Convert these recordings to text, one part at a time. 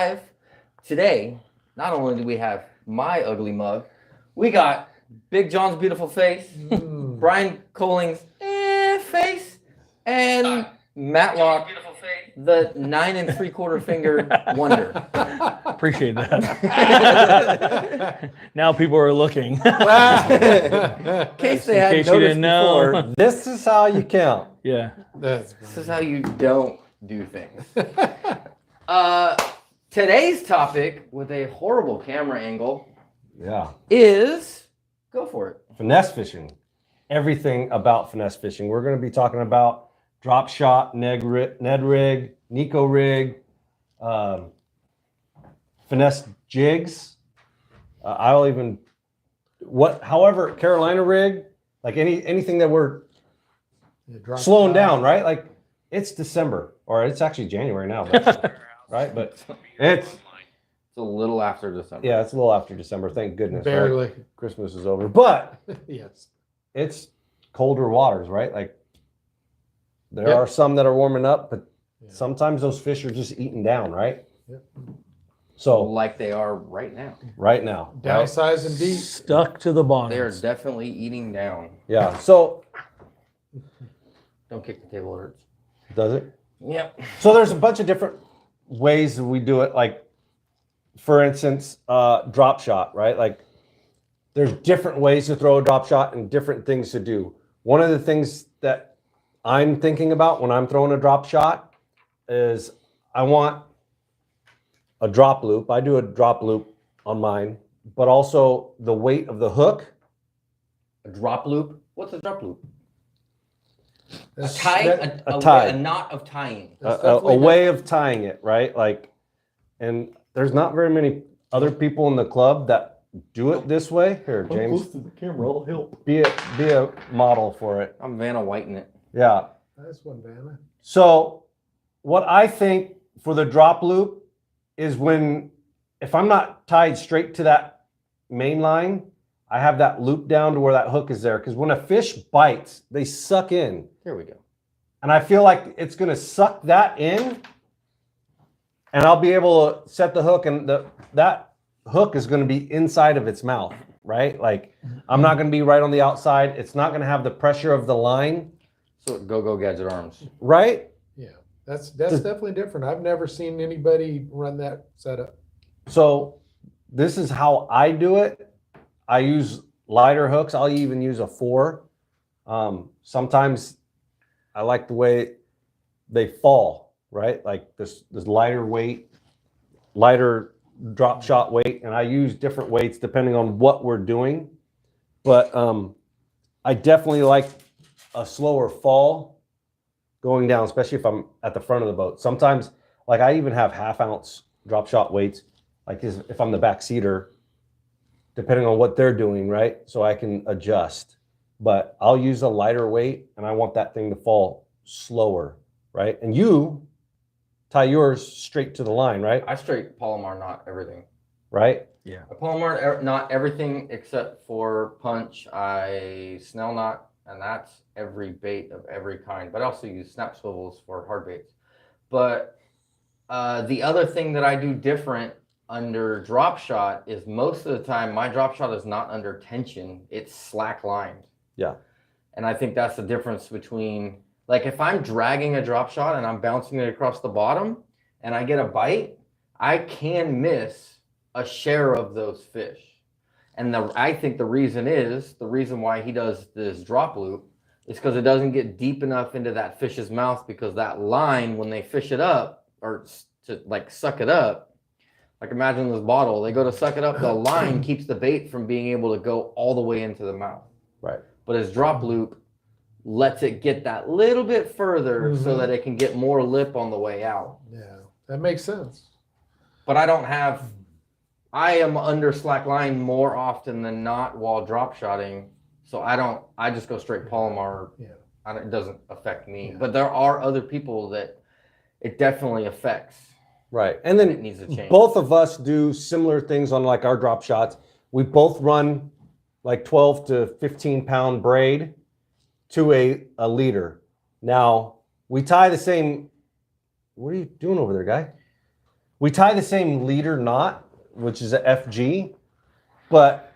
live today. Not only do we have my ugly mug, we got Big John's beautiful face, Brian Colling's face, and Matlock, the 9 3/4 finger wonder. Appreciate that. Now people are looking. In case they hadn't case you didn't noticed know. before, This is how you count. Yeah. this is how you don't do things. Today's topic, with a horrible camera angle, Yeah. is go for it. Finesse fishing. Everything about finesse fishing. We're going to be talking about drop shot, Ned rig, Nico rig, finesse jigs. I'll even however, Carolina rig, like anything that we're slowing down, right? Like it's December, or it's actually January now, right? But it's a little after December. Yeah, it's a little after December. Thank goodness. Barely. Right? Christmas is over, but Yes. it's colder waters, right? Like there are some that are warming up, but sometimes those fish are just eating down, right? Yep. So like they are right now. right now, right? Downsizing deep. Stuck to the bottom. They're definitely eating down. Yeah. So Don't kick the table, it hurts. does it? Yep. So there's a bunch of different ways that we do it. Like, for instance, drop shot, right? Like, there's different ways to throw a drop shot and different things to do. One of the things that I'm thinking about when I'm throwing a drop shot is I want a drop loop. I do a drop loop on mine, but also the weight of the hook. A drop loop? What's a drop loop? A That's- tie? that- a tie. A knot of tying. that's A definitely way of tying it, right? Like, and there's not very many other people in the club that do it this way. Here, James, to the camera, I'll help. be a model for it. I'm Vanna Whiting it. Yeah. Nice one, Vanna. So what I think for the drop loop is if I'm not tied straight to that main line, I have that loop down to where that hook is there. Because when a fish bites, they suck in. Here we go. And I feel like it's going to suck that in, and I'll be able to set the hook, and that hook is going to be inside of its mouth, right? Like, I'm not going to be right on the outside. It's not going to have the pressure of the line, So go gadget arms. right? Yeah, that's definitely different. I've never seen anybody run that setup. So this is how I do it. I use lighter hooks. I'll even use a 4. Sometimes I like the way they fall, right? Like this lighter weight, lighter drop shot weight, and I use different weights depending on what we're doing. But I definitely like a slower fall going down, especially if I'm at the front of the boat. Sometimes, like, I even have 1/2 ounce drop shot weights, like if I'm the back seater, depending on what they're doing, right? So I can adjust. But I'll use a lighter weight, and I want that thing to fall slower, right? And you tie yours straight to the line, right? I straight Palomar knot everything. Right? Yeah. I Palomar knot everything except for punch. I snell knot, and that's every bait of every kind. But I also use snap swivels for hard baits. But the other thing that I do different under drop shot is most of the time my drop shot is not under tension. It's slack lined. Yeah. And I think that's the difference between, like, if I'm dragging a drop shot and I'm bouncing it across the bottom and I get a bite, I can miss a share of those fish. And I think the reason why he does this drop loop is because it doesn't get deep enough into that fish's mouth, because that line, when they fish it up or to like suck it up, like imagine this bottle, they go to suck it up, the line keeps the bait from being able to go all the way into the mouth. Right. But his drop loop lets it get that little bit further so that it can get more lip on the way out. Yeah, that makes sense. But I am under slack line more often than not while drop shotting. So I just go straight Palomar. Yeah. It doesn't affect me. Yeah. But there are other people that it definitely affects. Right. And It then needs to change. both of us do similar things on like our drop shots. We both run like 12 to 15 pound braid to a leader. Now we tie the same. What are you doing over there, guy? We tie the same leader knot, which is a FG, but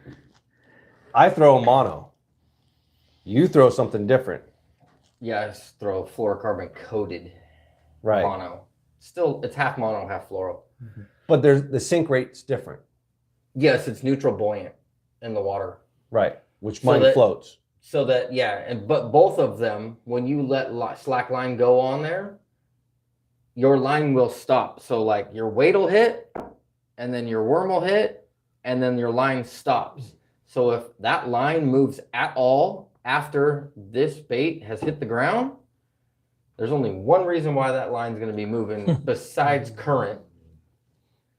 I throw a mono. You throw something different. Yeah, I just throw fluorocarbon coated Right. mono. Still, it's half mono, half fluoro. But the sink rate's different. Yes, it's neutral buoyant in the water. Right. Which So mine that- floats. So that, yeah, but both of them, when you let slack line go on there, your line will stop. So like your weight will hit, and then your worm will hit, and then your line stops. So if that line moves at all after this bait has hit the ground, there's only one reason why that line's going to be moving besides current,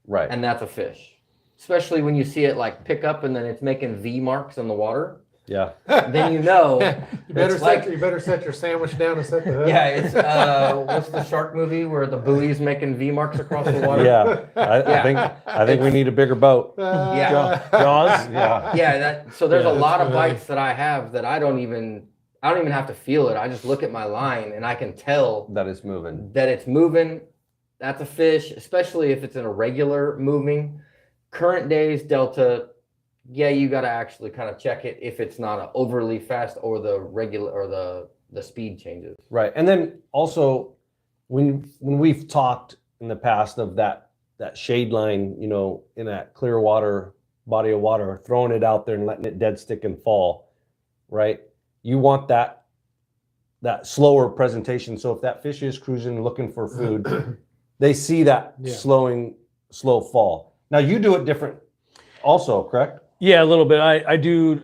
Right. and that's a fish. Especially when you see it like pick up and then it's making V marks in the water. Yeah. Then you know. You better it's like- set your sandwich down and set the hook. Yeah, it's what's the shark movie where the buoy's making V marks across the water? Yeah. I think we need a bigger boat. Yeah. Jaws? Yeah. Yeah, so there's Yeah, a lot that's of funny. bites that I have that I don't even have to feel it. I just look at my line and I can tell That is moving. that it's moving. That's a fish, especially if it's in a regular moving. Current days, Delta, yeah, you got to actually kind of check it if it's not overly fast or the regular or the speed changes. Right. And then also when we've talked in the past of that shade line, you know, in that clear water body of water, throwing it out there and letting it dead stick and fall, right? You want that slower presentation. So if that fish is cruising looking for food, they see that Yeah. slow fall. Now you do it different also, correct? Yeah, a little bit. I do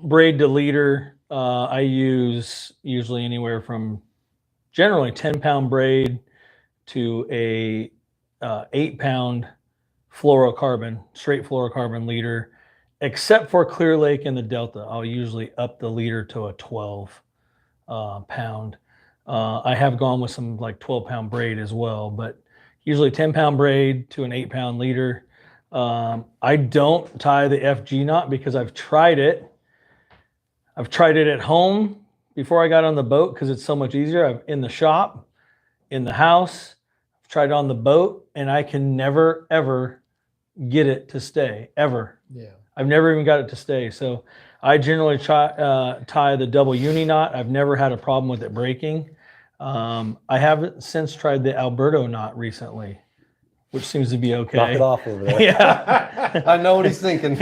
braid to leader. I use usually anywhere from generally 10-pound braid to a 8-pound fluorocarbon, straight fluorocarbon leader, except for Clear Lake and the Delta. I'll usually up the leader to a 12 pound. I have gone with some like 12-pound braid as well, but usually 10-pound braid to an 8-pound leader. I don't tie the FG knot because I've tried it. I've tried it at home before I got on the boat because it's so much easier. I've in the shop, in the house, I've tried it on the boat, and I can never ever get it to stay ever. Yeah. I've never even got it to stay. So I generally tie the double uni knot. I've never had a problem with it breaking. I haven't since tried the Alberto knot recently, which seems to be okay. Knock it off over there. Yeah. I know what he's thinking.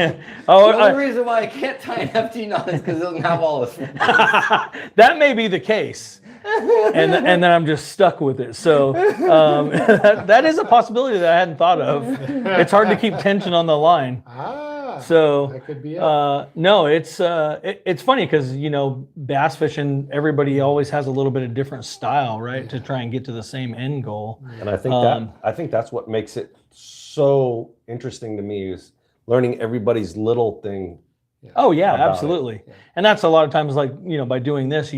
Oh, The only reason why I can't tie an FT knot is because it doesn't have all this. that may be the case, and then I'm just stuck with it. So that is a possibility that I hadn't thought of. It's hard to keep tension on the line. So that could be it. no, it's funny because you know bass fishing, everybody always has a little bit of different style, right, to try and get to the same end goal. And I think that's what makes it so interesting to me is learning everybody's little thing. Oh yeah, About it. absolutely. And that's a lot of times like, you know, by doing this,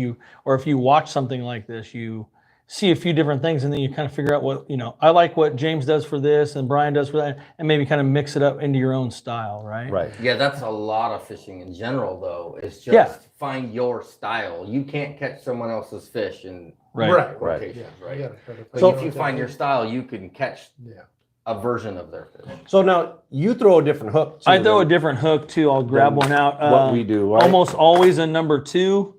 or if you watch something like this, you see a few different things and then you kind of figure out what, you know, I like what James does for this and Brian does for that, and maybe kind of mix it up into your own style, right? Right. Yeah, that's a lot of fishing in general, though. It's just find your style. You can't catch someone else's fish in Right. rotations, Yeah. right? You gotta try to But find if you out find that- your style, you can catch Yeah. a version of their fish. So now you throw a different hook. Too, I throw a than different hook too. I'll grab one out. what we do, right? Almost always a number 2.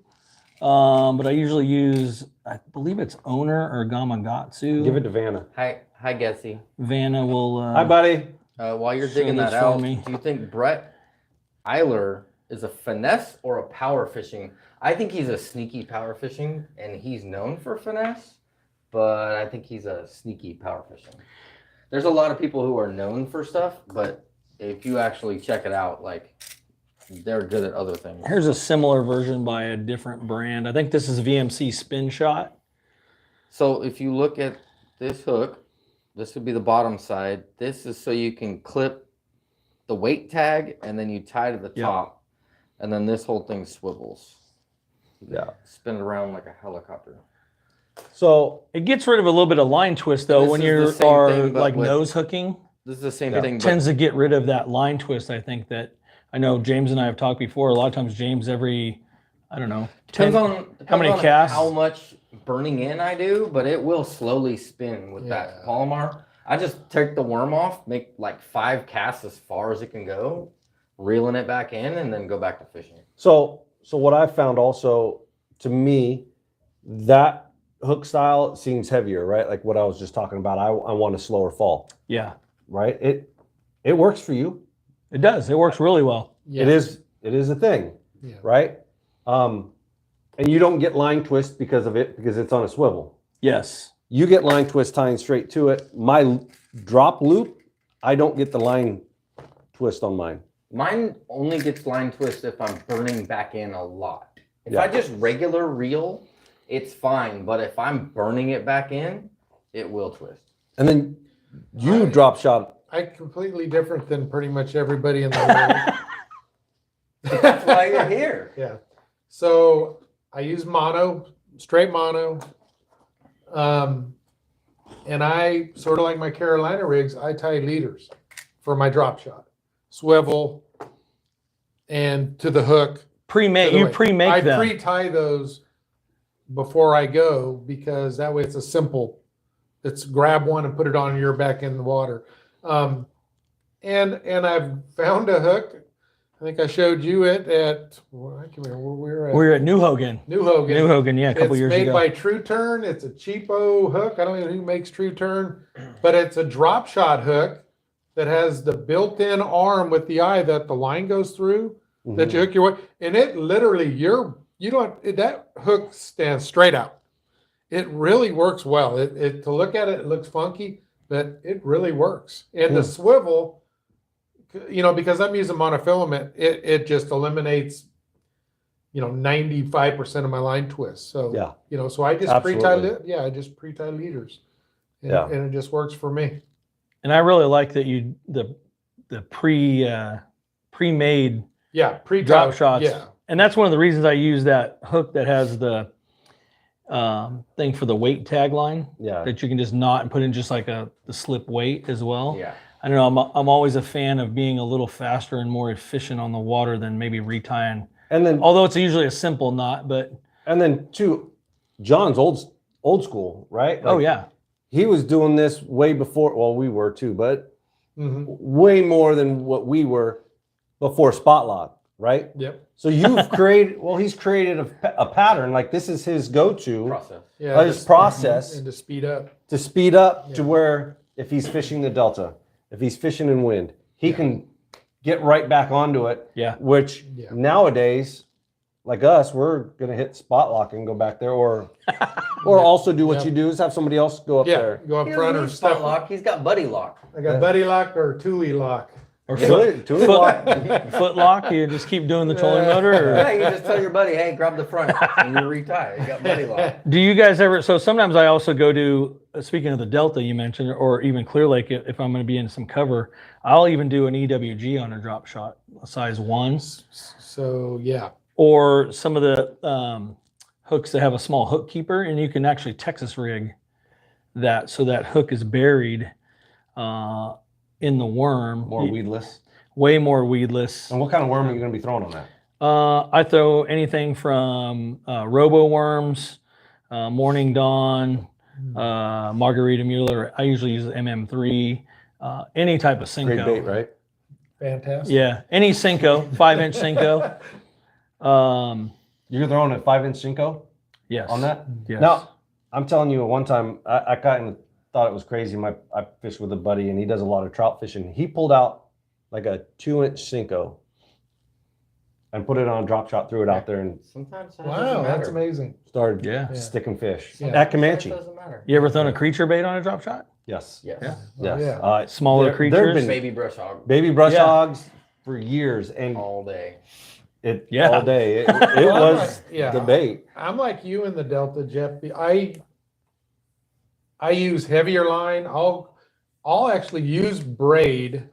But I usually use, I believe it's Owner or Gamakatsu. Give it to Vanna. Hi, Gessie. Vanna will. Hi, buddy. While you're Show digging this that for out, me. do you think Brett Eiler is a finesse or a power fishing? I think he's a sneaky power fishing, and he's known for finesse, but I think he's a sneaky power fishing. There's a lot of people who are known for stuff, but if you actually check it out, like they're good at other things. Here's a similar version by a different brand. I think this is VMC Spin Shot. So if you look at this hook, this would be the bottom side. This is so you can clip the weight tag and then you tie to the Yep. top, and then this whole thing swivels. Yeah. Spin it around like a helicopter. So It gets rid of a little bit of line twist though This when is you the same are thing, but like with- nose hooking. This is the same Yeah. thing, but Tends to get rid of that line twist. I think that I know James and I have talked before. A lot of times James every, I don't know, depends 10 on how many on casts? how much burning in I do, but it will slowly spin with that Yeah. Palomar. I just take the worm off, make like 5 casts as far as it can go, reeling it back in, and then go back to fishing. So what I found also, to me, that hook style seems heavier, right? Like what I was just talking about. I want a slower fall, Yeah, right? It works for you. it does. It works really well. Yeah. It is a thing, Yeah. right? And you don't get line twist because of it, because it's on a swivel. Yes. You get line twist tying straight to it. My drop loop, I don't get the line twist on mine. Mine only gets line twist if I'm burning back in a lot. If Yeah. I just regular reel, it's fine. But if I'm burning it back in, it will twist. And then you drop shot. I'm completely different than pretty much everybody in the world. That's why you're here. Yeah. So I use mono, straight mono. And I sort of like my Carolina rigs, I tie leaders for my drop shot, swivel, and to the hook. Pre-make. You pre-make them. I pre-tie those before I go because that way it's a simple. It's grab one and put it on, you're back in the water. And I've found a hook. I think I showed you it at, well, I can't remember where we were at. We're at New Hogan. New Hogan. New Hogan, yeah, a couple years It's ago. made by True Turn. It's a cheapo hook. I don't know who makes True Turn, but it's a drop shot hook that has the built-in arm with the eye that the line goes through that you hook your way. And it literally, that hook stands straight out. It really works well. To look at it, it looks funky, but it really works. And the swivel, because I'm using monofilament, it just eliminates 95% of my line twists. So Yeah. So I just Absolutely. I just pre-tie leaders, and, Yeah. and it just works for me. And I really like that the pre-made Yeah, pre-tie drop shots. Yeah, And that's one of the reasons I use that hook that has the thing for the weight tagline Yeah. that you can just knot and put in just like the slip weight as well. Yeah. I don't know. I'm always a fan of being a little faster and more efficient on the water than maybe retying. And then Although it's usually a simple knot, but too, John's old school, right? oh Like, yeah, he was doing this way before. Well, we were too, but Mhm. way more than what we were before spot lock, right? Yep. So you've created. Well, he's created a pattern. Like this is his go-to Process. Yeah, his process and to speed up. to speed up to Yeah. where if he's fishing the Delta, if he's fishing in wind, he can get right back onto it. yeah. Which Yeah. nowadays, like us, we're gonna hit spot lock and go back there, or also do what Yeah. you do is have somebody else go up Yeah, there. go up He front doesn't or need spot step. lock. He's got buddy lock. I got buddy lock or Thule lock. Or Tule lock. foot lock. You just keep doing the trolling motor. Yeah, Or you just tell your buddy, hey, grab the front, and you retie. You got buddy lock. do you guys ever? So sometimes I also go to. Speaking of the Delta you mentioned, or even Clear Lake, if I'm going to be in some cover, I'll even do an EWG on a drop shot, a size 1, So yeah, or some of the hooks that have a small hook keeper, and you can actually Texas rig that so that hook is buried in the worm. More weedless. Way more weedless. And what kind of worm are you gonna be throwing on that? I throw anything from robo worms, morning dawn, margarita Mueller. I usually use MM3, any type of Cinco. Great bait, right? fantastic. Yeah, any Cinco, 5-inch Cinco. You're throwing a 5-inch Cinco Yes. on that? Yes. Now, I'm telling you, one time I kind of thought it was crazy. I fished with a buddy, and he does a lot of trout fishing. He pulled out like a 2-inch Cinco and put it on a drop shot, threw it out there, and Sometimes that Wow, doesn't that's matter. amazing. started Yeah. sticking fish Yeah. at Sometimes Comanche. that doesn't matter. You ever thrown a creature bait on a drop shot? Yes. Yes. Yeah. Yes. Yeah. Smaller there have creatures? been Baby brush hog baby brush Yeah. hogs for years, and all day. Yeah. all day. It Well, was yeah. the bait. I'm like you in the Delta, Jeff. I use heavier line. I'll actually use braid,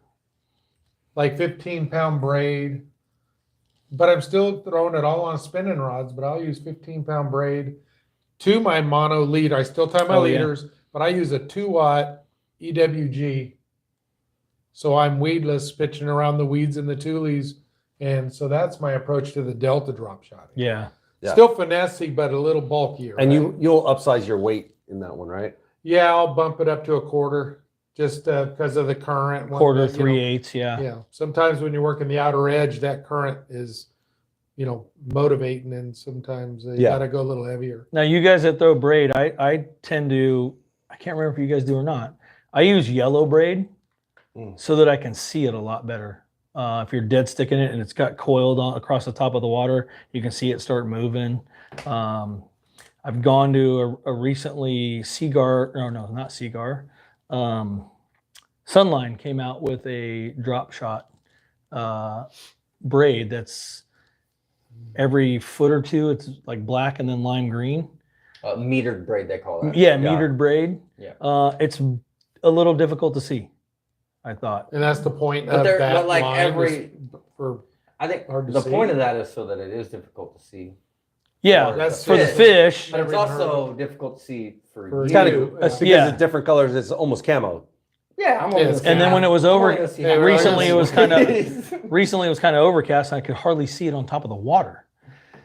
like 15-pound braid, but I'm still throwing it all on spinning rods. But I'll use 15-pound braid to my mono lead. I still tie my Oh, yeah. leaders, but I use a 2-watt EWG. So I'm weedless, pitching around the weeds and the tules. And so that's my approach to the Delta drop shot. Yeah. Yeah. Still finessey, but a little bulkier. And right? you'll upsize your weight in that one, right? Yeah, I'll bump it up to a quarter just because of the current. Quarter, you know, 3/8, yeah. Yeah, sometimes when you're working the outer edge, that current is, motivating, and sometimes you Yeah. gotta go a little heavier. Now, you guys that throw braid, I tend to, I can't remember if you guys do or not. I use yellow braid so that I can see it a lot better. If you're dead sticking it and it's got coiled on across the top of the water, you can see it start moving. I've gone to a recently Seagar, no, not Seagar. Sunline came out with a drop shot braid that's every foot or two, it's like black and then lime green. Metered braid, they call that. Yeah, metered braid. Yeah. It's a little difficult to see, I thought. And that's the point But of they're- that but like line every- is for I think Hard to the see. point of that is so that it is difficult to see. Yeah, That's for the fish. fish. But it's Never also difficult to see for For you. It's kind you, of, that's because yeah. it's different colors. It's almost camo. Yeah, I'm only Yes. gonna see And then half. when it was I'm over- only gonna see Hey, half. recently it was kind of- of. Recently, it was kind of overcast, and I could hardly see it on top of the water.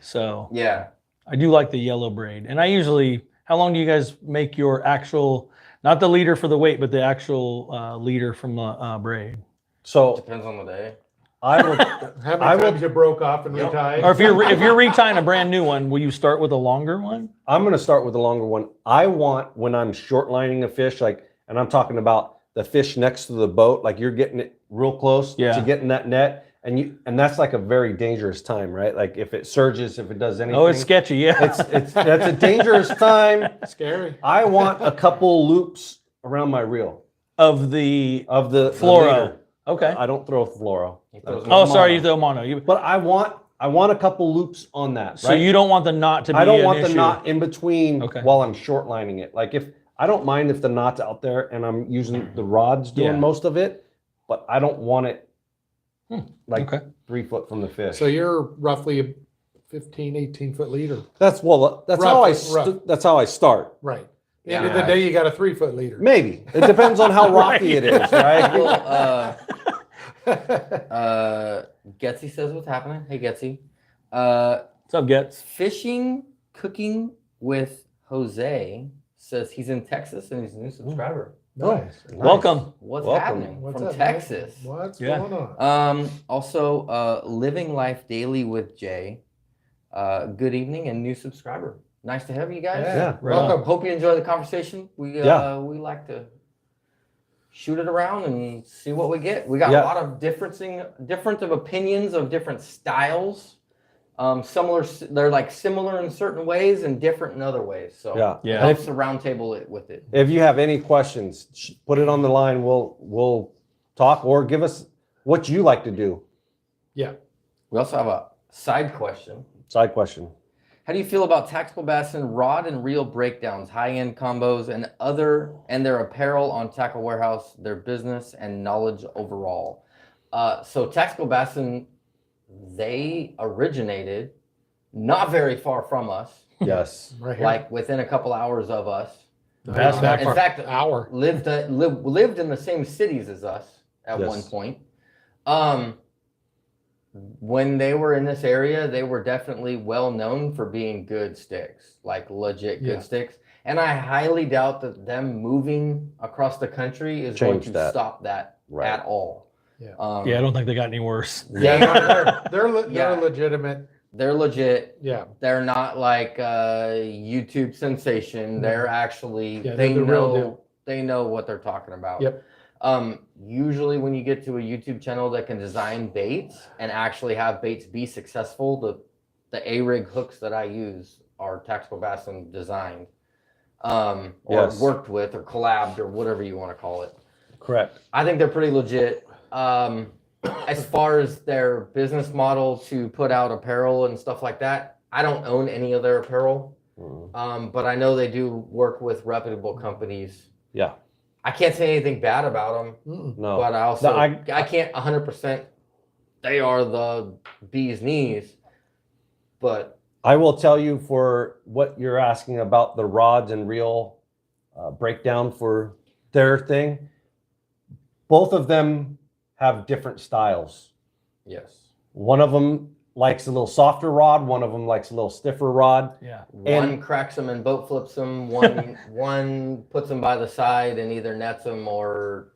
So Yeah. I do like the yellow braid. And I usually, how long do you guys make your actual, not the leader for the weight, but the actual leader from the braid? So Depends on the day. I will. how I many will- times you broke off and Yep. retied? Or if you're retying a brand new one, will you start with a longer one? I'm going to start with the longer one. I want when I'm short lining a fish, and I'm talking about the fish next to the boat, like you're getting it real close Yeah. to getting that net, and that's like a very dangerous time, right? Like if it surges, if it does anything. Oh, it's sketchy, yeah. That's a dangerous time. Scary. I want a couple loops around my reel of the of the fluoro. leader. Okay. I don't throw fluoro. He throws Oh, mono. sorry, you throw mono. But I want a couple loops on that. So right? you don't want the knot to be I don't an want the issue. knot in between Okay. while I'm short lining it. Like if I don't mind if the knot's out there and I'm using the rods doing Yeah. most of it, but I don't want it like Okay. 3 foot from the fish. So you're roughly a 15, 18-foot leader. that's that's how I start. Right. At the end of Yeah. the day, you got a 3-foot leader. Maybe it depends on how rocky Right. it is, right? Well, Getsy says what's happening. Hey, Getsy. What's up, Gets? Fishing, cooking with Jose says he's in Texas and he's a new subscriber. Nice. Welcome. What's Welcome. happening What's from up, man? Texas? What's Yeah. going on? Also, Living Life Daily with Jay. Good evening and new subscriber. Nice to have you guys. Yeah. Right on. Welcome. Hope you enjoy the conversation. We like to shoot it around and see what we get. We got Yeah. a lot of different of opinions of different styles. They're like similar in certain ways and different in other ways. So Yeah. Yeah. it helps to roundtable it with it. If you have any questions, put it on the line. We'll talk or give us what you like to do. Yeah. We also have a side question. Side question. How do you feel about Tactical Bassin rod and reel breakdowns, high-end combos, and their apparel on Tackle Warehouse, their business and knowledge overall? So Tactical Bassin, they originated not very far from us, Yes. Right here. like within a couple hours of us. That's back in far. fact, hour. lived in the same cities as us at Yes. one point. When they were in this area, they were definitely well known for being good sticks, like legit good Yeah. sticks. And I highly doubt that them moving across the country is going Change to that. stop that Right. at all. Yeah. Yeah, I don't think they got any worse. They They're Yeah. legitimate. they're legit. Yeah. They're not like a YouTube sensation. They're actually Yeah, they they're the real know deal. they know what they're talking about. Yep. Usually when you get to a YouTube channel that can design baits and actually have baits be successful, the A-rig hooks that I use are Tactical Bassin designed, or Yes. worked with or collabed or whatever you want to call it. Correct. I think they're pretty legit. As far as their business model to put out apparel and stuff like that, I don't own any of their apparel, but I know they do work with reputable companies. Yeah. I can't say anything bad about them, Mm-mm. No. but I also No, I can't 100%. They are the bee's knees, but I will tell you for what you're asking about the rods and reel breakdown for their thing. Both of them have different styles. yes, One of them likes a little softer rod. One of them likes a little stiffer rod. Yeah. one cracks them and boat flips them. One puts them by the side and either nets them or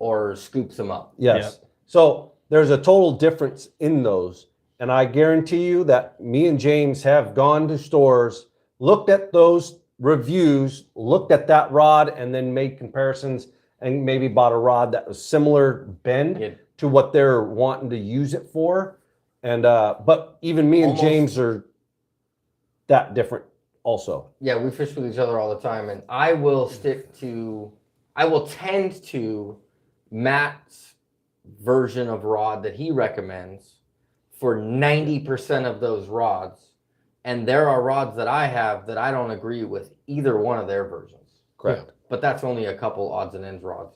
or scoops them up. Yes. So there's a total difference in those. And I guarantee you that me and James have gone to stores, looked at those reviews, looked at that rod, and then made comparisons and maybe bought a rod that was similar bend to what they're wanting to use it for. And but even me and James are that different also. Yeah, we fish with each other all the time, and I will tend to Matt's version of rod that he recommends for 90% of those rods. And there are rods that I have that I don't agree with either one of their versions. Correct. But that's only a couple odds and ends rods.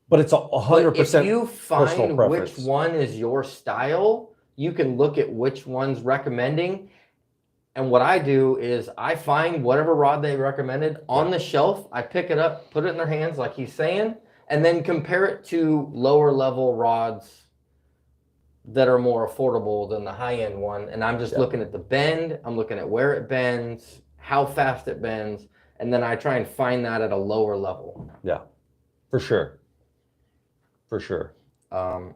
But it's 100% If you find personal preference. which one is your style, you can look at which one's recommending. And what I do is I find whatever rod they recommended on the shelf, I pick it up, put it in their hands like he's saying, and then compare it to lower level rods that are more affordable than the high end one. And I'm just looking at the bend, I'm looking at where it bends, how fast it bends, and then I try and find that at a lower level. Yeah, for sure. For sure. Got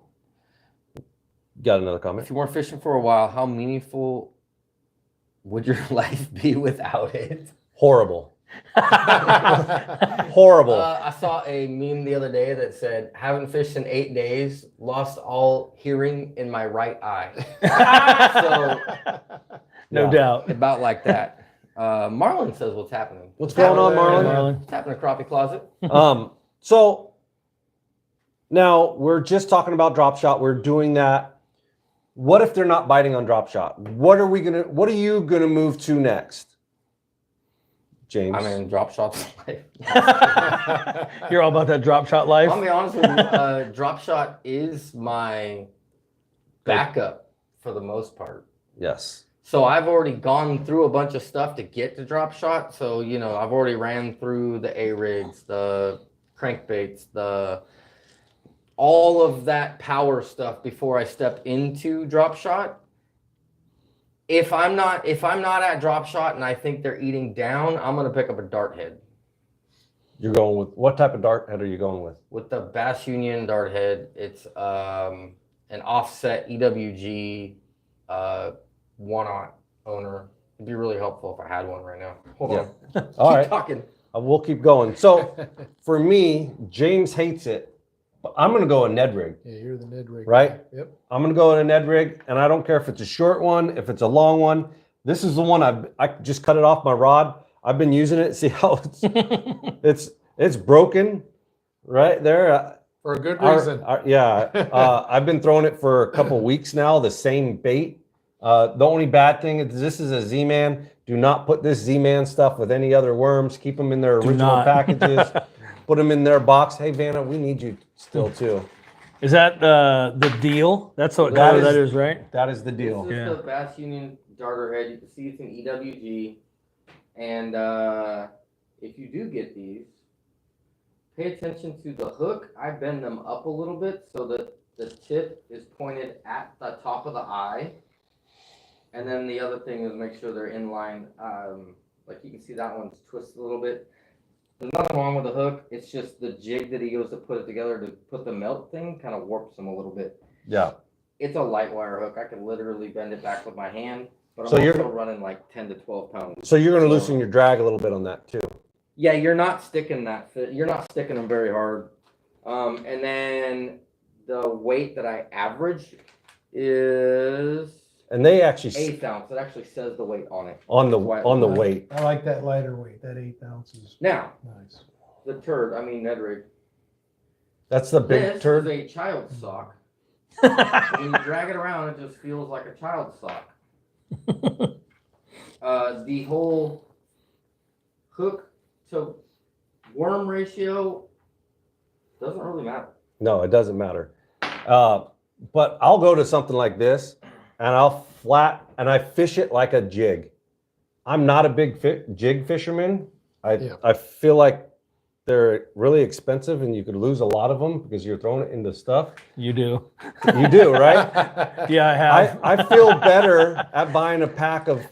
another comment? If you weren't fishing for a while, how meaningful would your life be without it? Horrible. Horrible. I saw a meme the other day that said, haven't fished in 8 days, lost all hearing in my right eye. So, No doubt. about like that. Marlon says what's happening. What's going on, Marlon? Marlon. What's happening in Crappie Closet? So now we're just talking about drop shot. We're doing that. What if they're not biting on drop shot? What are you gonna move to next? James. I mean, drop shots life. You're all about that drop shot life. I'll be honest with you, drop shot is my backup for the most part. Yes. So I've already gone through a bunch of stuff to get to drop shot. So, you know, I've already ran through the A-rigs, the crankbaits, all of that power stuff before I step into drop shot. If I'm not at drop shot and I think they're eating down, I'm going to pick up a dart head. You're going with what type of dart head are you going with? With the Bass Union dart head, it's an offset EWG 1/0 owner. It'd be really helpful if I had one right now. Hold on. All Keep right. talking. We'll keep going. So for me, James hates it, but I'm going to go a Ned rig. Yeah, you're the Ned rig. Right? Yep. I'm going to go in a Ned rig, and I don't care if it's a short one, if it's a long one. This is the one I just cut it off my rod. I've been using it. See how it's broken right there. For a good reason. I've been throwing it for a couple weeks now, the same bait. The only bad thing is this is a Z-Man. Do not put this Z-Man stuff with any other worms. Keep them in their original packages. Put them in their box. Hey, Vanna, we need you still too. Is that the deal? That's what that is, right? That is the deal. This is the Bass Union darter head. You can see it's an EWG. And if you do get these, pay attention to the hook. I bend them up a little bit so that the tip is pointed at the top of the eye. And then the other thing is make sure they're in line. Like you can see that one's twisted a little bit. There's nothing wrong with the hook. It's just the jig that he goes to put it together to put the melt thing kind of warps them a little bit. Yeah. It's a light wire hook. I can literally bend it back with my hand. But So I'm you're also running like 10 to 12 pounds. So you're going to loosen your drag a little bit on that too. Yeah, you're not sticking you're not sticking them very hard. And then the weight that I average is And they actually 1/8 ounce. It actually says the weight on it. on the Right. weight. I like that lighter weight. That 8 ounces. Now, Nice. the turd, Ned rig. That's the big This turd. is a child sock. When you drag it around, it just feels like a child sock. The whole hook to worm ratio doesn't really matter. No, it doesn't matter. But I'll go to something like this, and I fish it like a jig. I'm not a big jig fisherman. I feel like they're really expensive, and you could lose a lot of them because you're throwing it into stuff. You do. You do, right? Yeah, I have. I feel better at buying a pack of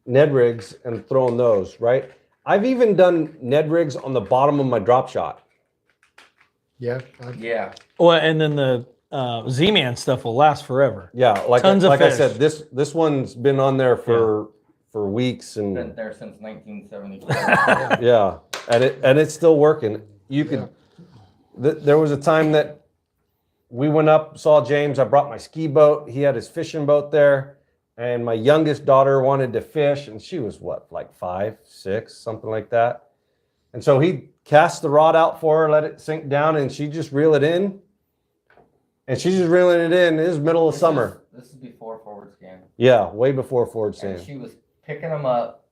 Ned rigs and throwing those, right? I've even done Ned rigs on the bottom of my drop shot. Yeah. Yeah. Well, and then the Z-Man stuff will last forever. Yeah, like Tons of like I fish. said, this one's been on there for weeks Been and there since 1974. yeah, and it's still working. You could. There was a time that we went up, saw James. I brought my ski boat. He had his fishing boat there, and my youngest daughter wanted to fish, and she was what, like 5, 6, something like that. And so he cast the rod out for her, let it sink down, and she just reel it in. And she's just reeling it in. It was middle of summer. This is before forward scan. Yeah, way before forward And sand. she was picking them up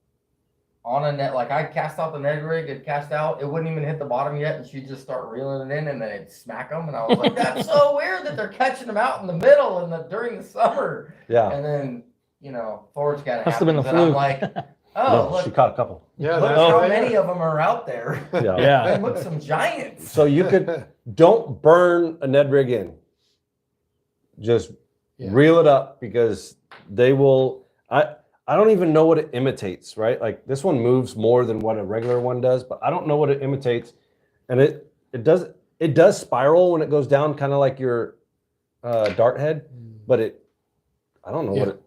on a net. Like I cast out the Ned rig, it'd cast out. It wouldn't even hit the bottom yet, and she'd just start reeling it in, and then it'd smack them. And I was like, "That's so weird that they're catching them out in the middle and during the summer." Yeah. And then forward scan Must have been a happens, and I'm fluke. like, No, "Oh, she look, caught a couple. Yeah. look That's how right. many of them are out there." Yeah. Yeah. And look, some giants. So you could don't burn a Ned rig in. Just Yeah. reel it up because they will. I don't even know what it imitates, right? Like this one moves more than what a regular one does, but I don't know what it imitates, and it does spiral when it goes down, kind of like your dart head, but I don't know what it.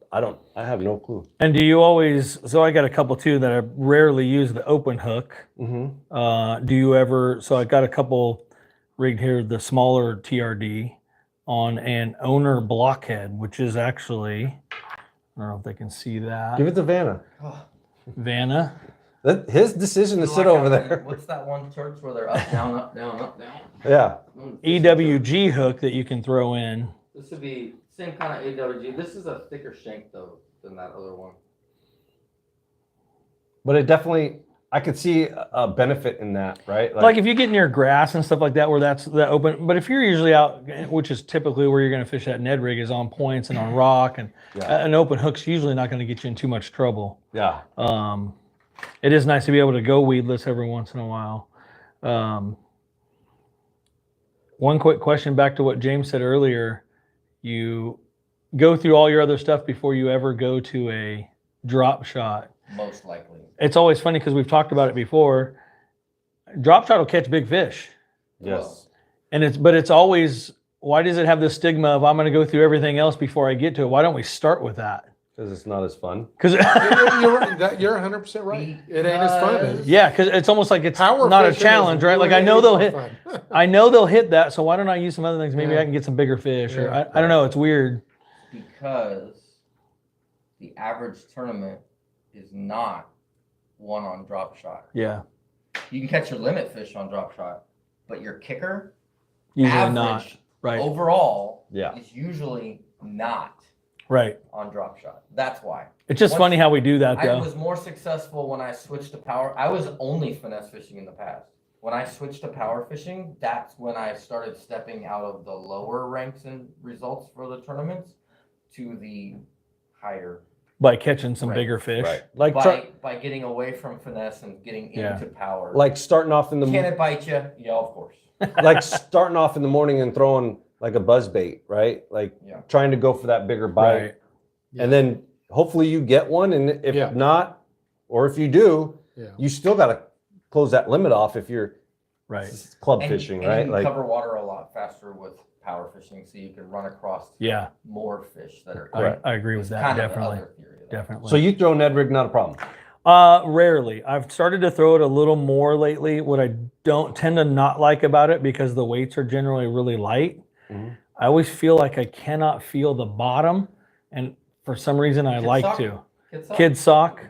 I have no clue. And do you always? So I got a couple too that I rarely use the open hook. Mm-hmm. Do you ever? So I got a couple rigged here, the smaller TRD on an owner blockhead, which is actually, I don't know if they can see that. Give it to Vanna. Oh, Vanna. His decision to sit like over that- there. What's that one church where they're up, down, up, down, up, down? Yeah. EWG hook that you can throw in. This would be same kind of AWG. This is a thicker shank though than that other one. But it definitely, I could see a benefit in that, right? Like if you get near grass and stuff like that, where that's the open. But if you're usually out, which is typically where you're going to fish that Ned rig, is on points and on rock, and Yeah. an open hook's usually not going to get you in too much trouble. Yeah. It is nice to be able to go weedless every once in a while. One quick question back to what James said earlier. You go through all your other stuff before you ever go to a drop shot. Most likely. It's always funny because we've talked about it before. Drop shot will catch big fish. Yes. And it's always, why does it have this stigma of I'm going to go through everything else before I get to it? Why don't we start with that? Because it's not as fun. Because You're right. You're 100% right. It ain't as fun. yeah, because it's almost like it's Power not a fishing challenge, is right? Like I know way they'll more hit, fun. I know they'll hit that. So why don't I use some other things? Maybe Yeah. I can get some bigger fish, or Yeah. I don't know. It's weird. Because the average tournament is not one on drop shot. Yeah, You can catch your limit fish on drop shot, but your kicker usually average not. Right, overall Yeah. is usually not right. on drop shot. That's why. It's just Once- funny how we do that, I though. was more successful when I switched to power. I was only finesse fishing in the past. When I switched to power fishing, that's when I started stepping out of the lower ranks and results for the tournaments to the higher By catching some Right. bigger fish. Right. Like by getting away from finesse and getting Yeah. into power. like starting off in the Can it bite you? Yeah, of course. like starting off in the morning and throwing like a buzz bait, right? Like Yeah. trying to go for that bigger bite. Right. And then hopefully you get one. And if Yeah. not, or if you do, Yeah. you still got to close that limit off if you're Right. club And- fishing, and right? You can Like, cover water a lot faster with power fishing, so you can run across Yeah, more fish that are. I agree with It's that. kind of the Definitely. other theory, though. Definitely. so you throw Ned rig, not a problem. Rarely. I've started to throw it a little more lately. What I don't tend to not like about it, because the weights are generally really light, Mhm. I always feel like I cannot feel the bottom, and for some reason I Kid like sock? to. Kid sock? Kid sock.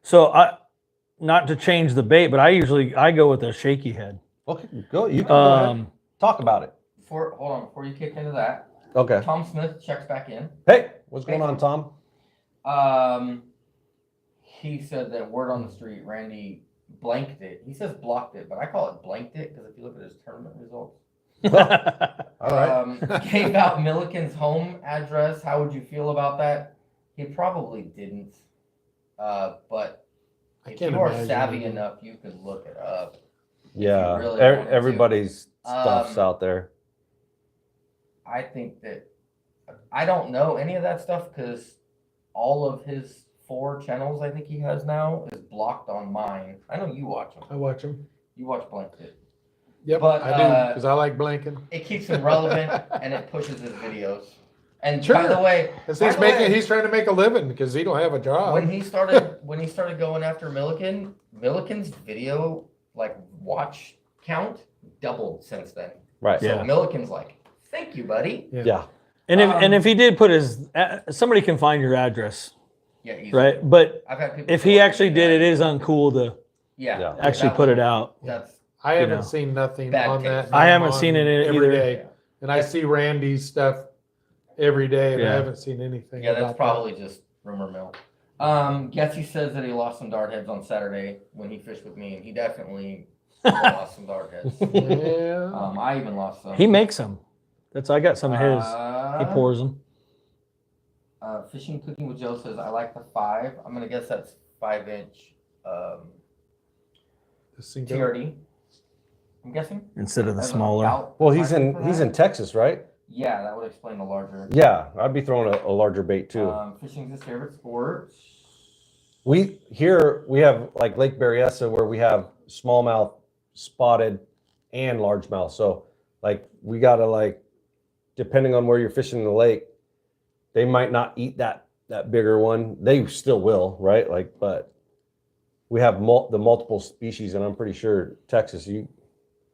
So not to change the bait, but I go with a shaky head. Okay, go. You can go ahead. Talk about it. Hold on, before you kick into that, Okay. Tom Smith checks back in. Hey, what's going on, Tom? He said that word on the street, Randy blanked it. He says blocked it, but I call it blanked it because if you look at his tournament results, All right. gave out Milliken's home address. How would you feel about that? He probably didn't, but I if can't you are imagine. savvy enough, you can look it up. Yeah. really wanted to. Everybody's stuff's Um, out there. I think that I don't know any of that stuff because all of his 4 channels I think he has now is blocked on mine. I know you watch them. I watch them. You watch Blanked It. Yep, But, I do, because I like blinking. it keeps him relevant and it pushes his videos. And by Sure. the way, Because by the way, he's trying to make a living because he don't have a job. when he started going after Milliken's video like watch count doubled since then. Right. So Yeah. Milliken's like, thank you, buddy. Yeah. And if he did put his, somebody can find your address, Yeah, easily. right? But I've had people if go he up actually and did, do it that. is uncool to Yeah. actually that put was- it out. That's I haven't know. seen nothing Bad on taste. that. I haven't I'm seen on it every either. day. And I see Randy's stuff every day, and I Yeah. haven't seen anything. yeah, that's about probably just rumor mill. Guessy says that he lost some dart heads on Saturday when he fished with me, and he definitely lost some dart heads. that. Yeah. I even lost some. He makes them. I got some of his. He pours them. Fishing Cooking with Joe says, I like the 5. I'm gonna guess that's 5-inch The single- TRD. I'm guessing. Instead of the As an smaller. out Well, he's market for in that? Texas, right? Yeah, that would explain the larger. Yeah, I'd be throwing a larger bait too. Fishing's his favorite sport. We have like Lake Berryessa where we have smallmouth, spotted, and largemouth. So like we gotta like, depending on where you're fishing in the lake, they might not eat that bigger one. They still will, right? Like, but we have the multiple species, and I'm pretty sure Texas,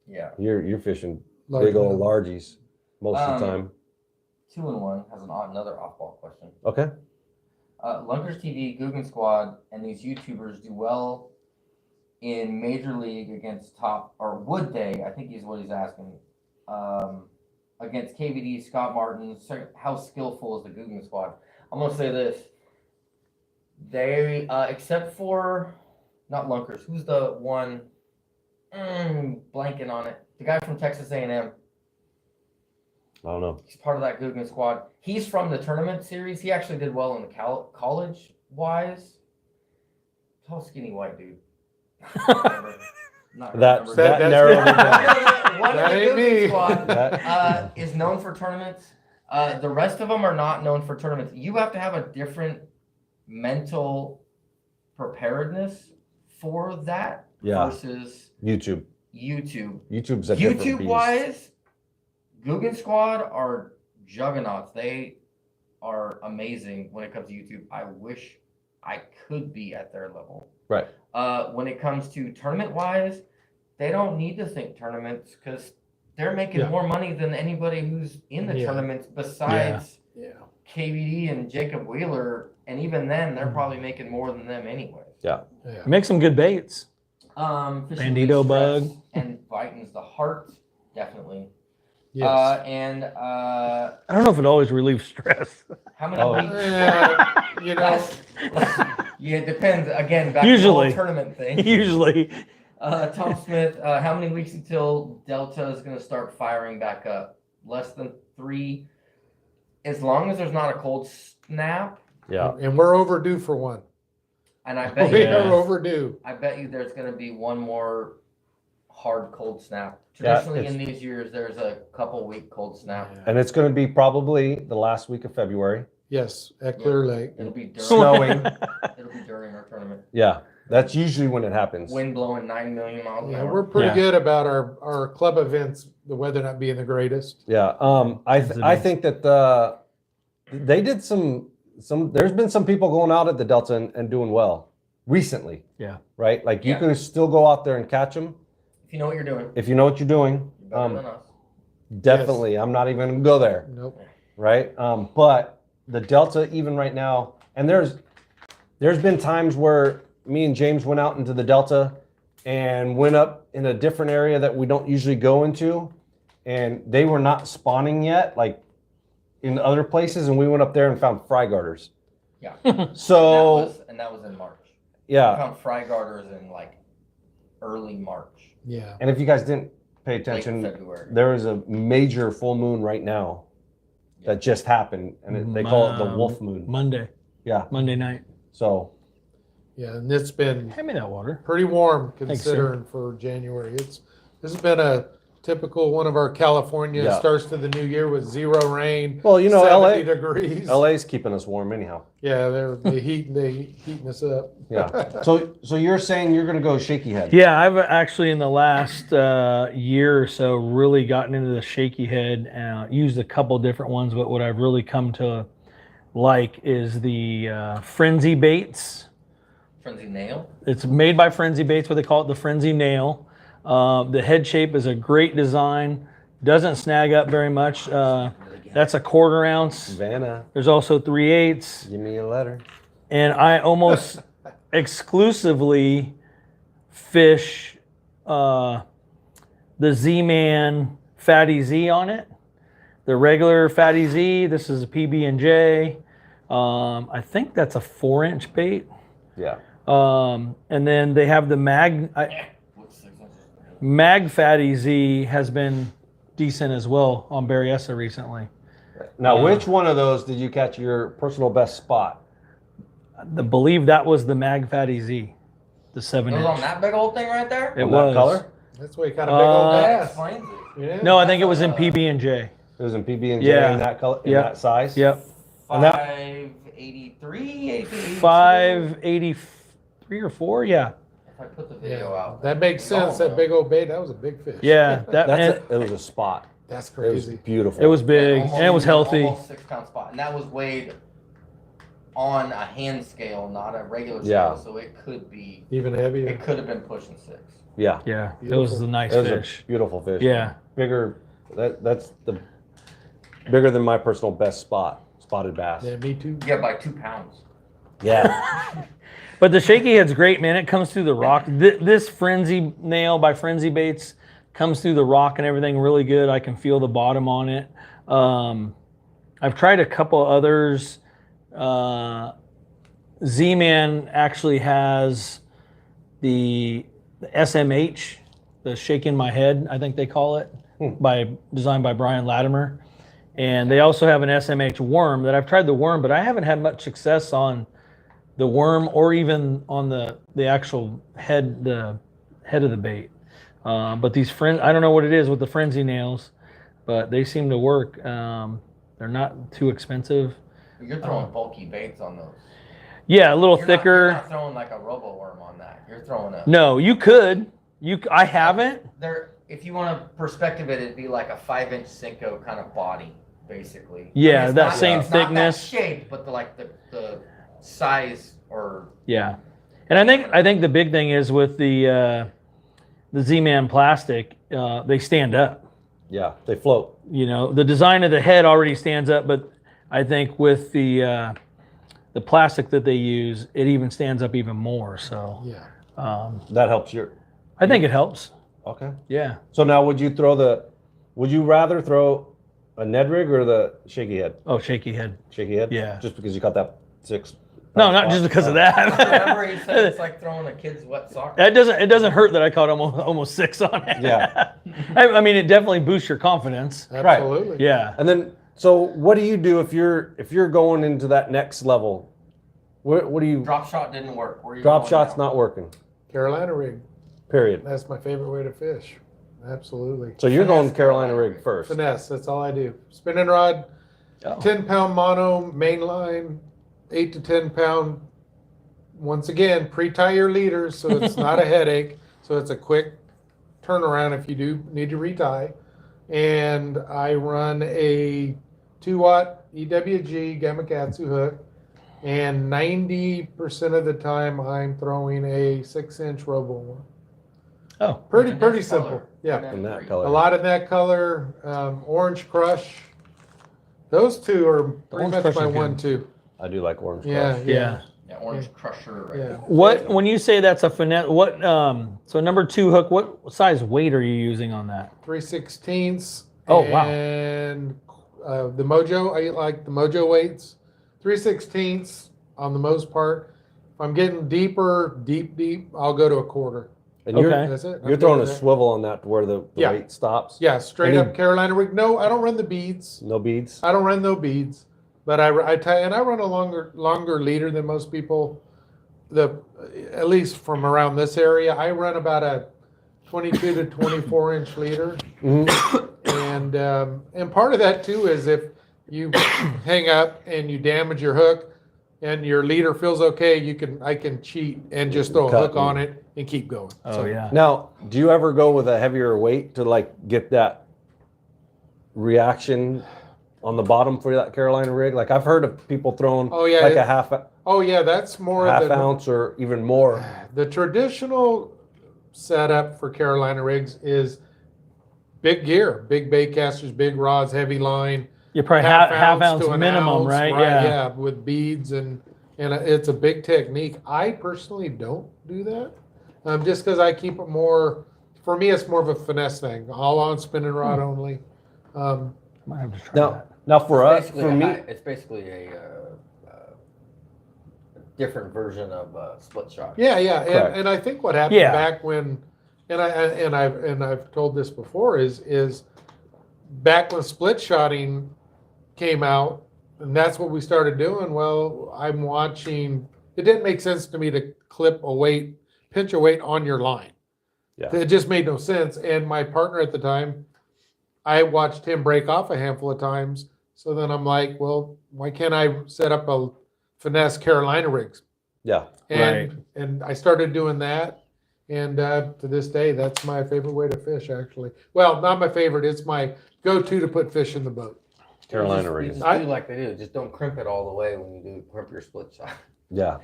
Yeah. you're fishing Large big old one. largies most of the time. 2-in-1 has another off-ball question. Okay. Lunkers TV, Guggen Squad, and these YouTubers do well in Major League against top, or would they? I think is what he's asking. Against KVD, Scott Martin, how skillful is the Guggen Squad? I'm gonna say this: they, except for not Lunkers, who's the one? Blanking on it. The guy from Texas A&M. I don't know. He's part of that Guggen Squad. He's from the tournament series. He actually did well in the college wise. Tall, skinny, white dude. Not That remember. that narrowed it down. One of That the ain't Guggen me. Squad That- is known for tournaments. The rest of them are not known for tournaments. You have to have a different mental preparedness for that Yeah. versus YouTube. YouTube's a different YouTube beast. wise, Guggen Squad are juggernauts. They are amazing when it comes to YouTube. I wish I could be at their level. Right. When it comes to tournament wise, they don't need to think tournaments because they're making Yeah. more money than anybody who's in the Yeah. tournaments besides Yeah. KVD and Jacob Wheeler. And even then, they're probably making more than them anyways. Yeah. Make some good baits. Fishing Bandito with bug. stress and Biting's the heart, definitely. Yes. And I don't know if it always relieves stress. how many Oh. weeks? Yeah, you know, Yeah, it depends. Again, back Usually. to the whole tournament thing. Usually. Tom Smith, how many weeks until Delta is going to start firing back up? Less than 3. As long as there's not a cold snap, Yeah. and we're overdue for one. and I bet We you, Yeah. are overdue. I bet you there's going to be one more hard cold snap. Yeah, Traditionally, in it's- these years, there's a couple week cold snap. And it's going to be probably the last week of February. Yes, at Clear Lake. It'll be during. Snowing. It'll be during our tournament. Yeah. That's usually when it happens. Wind blowing 9 million miles an Yeah, hour. we're pretty Yeah. good about our club events, the weather not being the greatest. Yeah. I think that they did some there's been some people going out at the Delta and doing well recently. Yeah. Right? Like you Yeah. can still go out there and catch them If you know what you're doing, if you know what you're doing. you're better than us. Definitely. I'm not even going to go there. Nope. Right? But the Delta, even right now, and there's been times where me and James went out into the Delta and went up in a different area that we don't usually go into, and they were not spawning yet, like in other places, and we went up there and found fry garters. Yeah. So And that was in March. I yeah, found fry garters in like early March, Yeah. and if you guys didn't pay late attention, February. there is a major full moon right now that just happened, and they call it the wolf moon. Monday night. So Yeah. And it's been Hand me that water. pretty warm sir. considering for January. This has been a typical one of our California Yeah. starts to the new year with 0 rain. Well, 70 degrees. LA's keeping us warm anyhow. Yeah, they heating us up. Yeah. So you're saying you're going to go shaky head? Yeah, I've actually in the last year or so really gotten into the shaky head. Used a couple different ones, but what I've really come to like is the Frenzy Baits. Frenzy nail. It's made by Frenzy Baits, what they call it, the Frenzy Nail. The head shape is a great design. Doesn't snag up very much. That's a 1/4 ounce. Vanna, There's also 3/8. give me a letter. And I almost exclusively fish the Z-Man Fatty Z on it. The regular Fatty Z, this is a PB&J. I think that's a 4-inch bait. Yeah. And then they have the Mag Fatty Z has been decent as well on Berryessa recently. Now, which one of those did you catch your personal best spot? I believe that was the Mag Fatty Z, the 7 It was inch. on that big old thing right there? It On was. that color? That's why you got a big old That ass. explains it. Yeah. No, I think it was in PB&J. It was in PB&J Yeah. in that color, in Yep. that size. Yep. And that- 583, 82. 583 or 4, yeah. If I put the video out. That makes sense. That big old bait, that was a big fish. Yeah, It was a spot. That's It was crazy. beautiful. it was big Almost- and it was healthy. Almost 6-pound spot. And that was weighed on a hand scale, not a regular scale. Yeah. So it could be, Even heavier. it could have been pushing 6. Yeah. Yeah, it Beautiful. was a nice It was fish. a beautiful fish. Yeah. Bigger. That's the bigger than my personal best spot. Spotted bass. Yeah, me too. Yeah, by 2 pounds. Yeah. But the shaky head's great, man. It comes through the rock. This Frenzy Nail by Frenzy Baits comes through the rock and everything really good. I can feel the bottom on it. I've tried a couple others. Z-Man actually has the SMH, the Shaking My Head, I think they call it, designed by Brian Latimer. And they also have an SMH worm that I've tried the worm, but I haven't had much success on the worm or even on the actual head, the head of the bait. But these I don't know what it is with the Frenzy nails, but they seem to work. They're not too expensive. You're throwing bulky baits on those. Yeah, a little You're thicker. not throwing like a robo worm on that. You're throwing a. No, you could. I haven't. There, if you want to perspective it, it'd be like a 5-inch Cinco kind of body, basically. Yeah, it's that not- same it's not thickness. that shape, but the size or. Yeah, and I think the big thing is with the Z-Man plastic, they stand up. Yeah. They float. You know, the design of the head already stands up, but I think with the plastic that they use, it even stands up even more. So Yeah. That helps your. I think it helps. Okay. Yeah. So now, would you rather throw a Ned rig or the shaky head? Oh, shaky head. Shaky head. Yeah. Just because you got that 6. No, not just because of that. Remember, he said it's like throwing a kid's wet sock. It doesn't hurt that I caught almost 6 on it. Yeah. I mean, it definitely boosts your confidence. Absolutely. Yeah. And then, so what do you do if you're going into that next level? What do you? Drop shot didn't work. Where are you Drop going shot's now? not working. Carolina rig. Period. That's my favorite way to fish. Absolutely. So you're going Finesse Carolina Carolina rig rig. first. Finesse, that's all I do. Spinning rod, Oh. 10-pound mono, main line, 8 to 10 pound. Once again, pre-tie your leaders so it's not a headache. So it's a quick turnaround if you do need to retie. And I run a 2-watt EWG Gamakatsu hook. And 90% of the time I'm throwing a 6-inch robo one. Oh. Pretty And that's simple. color. Yeah. And In that free. color. A lot in that color, Orange Crush. Those two are pretty Orange much Crush my is good. 1-2. I do like orange. Yeah, Crush. Yeah. Yeah, orange crusher. Right Yeah. there. What when you say that's a finesse? What so number 2 hook? What size weight are you using on that? 3/16. Oh, wow. And the Mojo, I like the Mojo weights. 3/16 on the most part. If I'm getting deep, I'll go to a 1/4. And you're Okay. That's it. you're throwing a swivel on that to where the Yeah. weight stops. Yeah, straight Any- up Carolina rig. No, I don't run the beads. No beads. I don't run no beads, but I tie, and I run a longer leader than most people. At least from around this area, I run about a 22 to 24 inch leader. And part of that too is if you hang up and you damage your hook and your leader feels okay, I can cheat and just throw a Cut hook on it and keep going. Oh yeah. Now, do you ever go with a heavier weight to like get that reaction on the bottom for that Carolina rig? Like I've heard of people throwing Oh, yeah, like it- a half that's more of the ounce or even more. The traditional setup for Carolina rigs is big gear, big bait casters, big rods, heavy line. You probably half ounce to an minimum, ounce, right? Yeah. Yeah, with beads and it's a big technique. I personally don't do that, just because I keep it more. For me, it's more of a finesse thing, all on spinning rod only. Might have to try Now, that. now for us, Basically for a me, it's basically a different version of split shot. Yeah, yeah, Correct. and I think what happened Yeah. back when, I've told this before is back when split shotting came out, and that's what we started doing. Well, I'm watching. It didn't make sense to me to clip a weight, pinch a weight on your line. Yeah. It just made no sense. And my partner at the time, I watched him break off a handful of times. So then I'm like, well, why can't I set up a finesse Carolina rigs? yeah, And I started doing that, and to this day, that's my favorite way to fish. Actually, well, not my favorite. It's my go-to to put fish in the boat. Carolina You rigs. just do like they do. Just don't crimp it all the way when you do crimp your split shot. Yeah,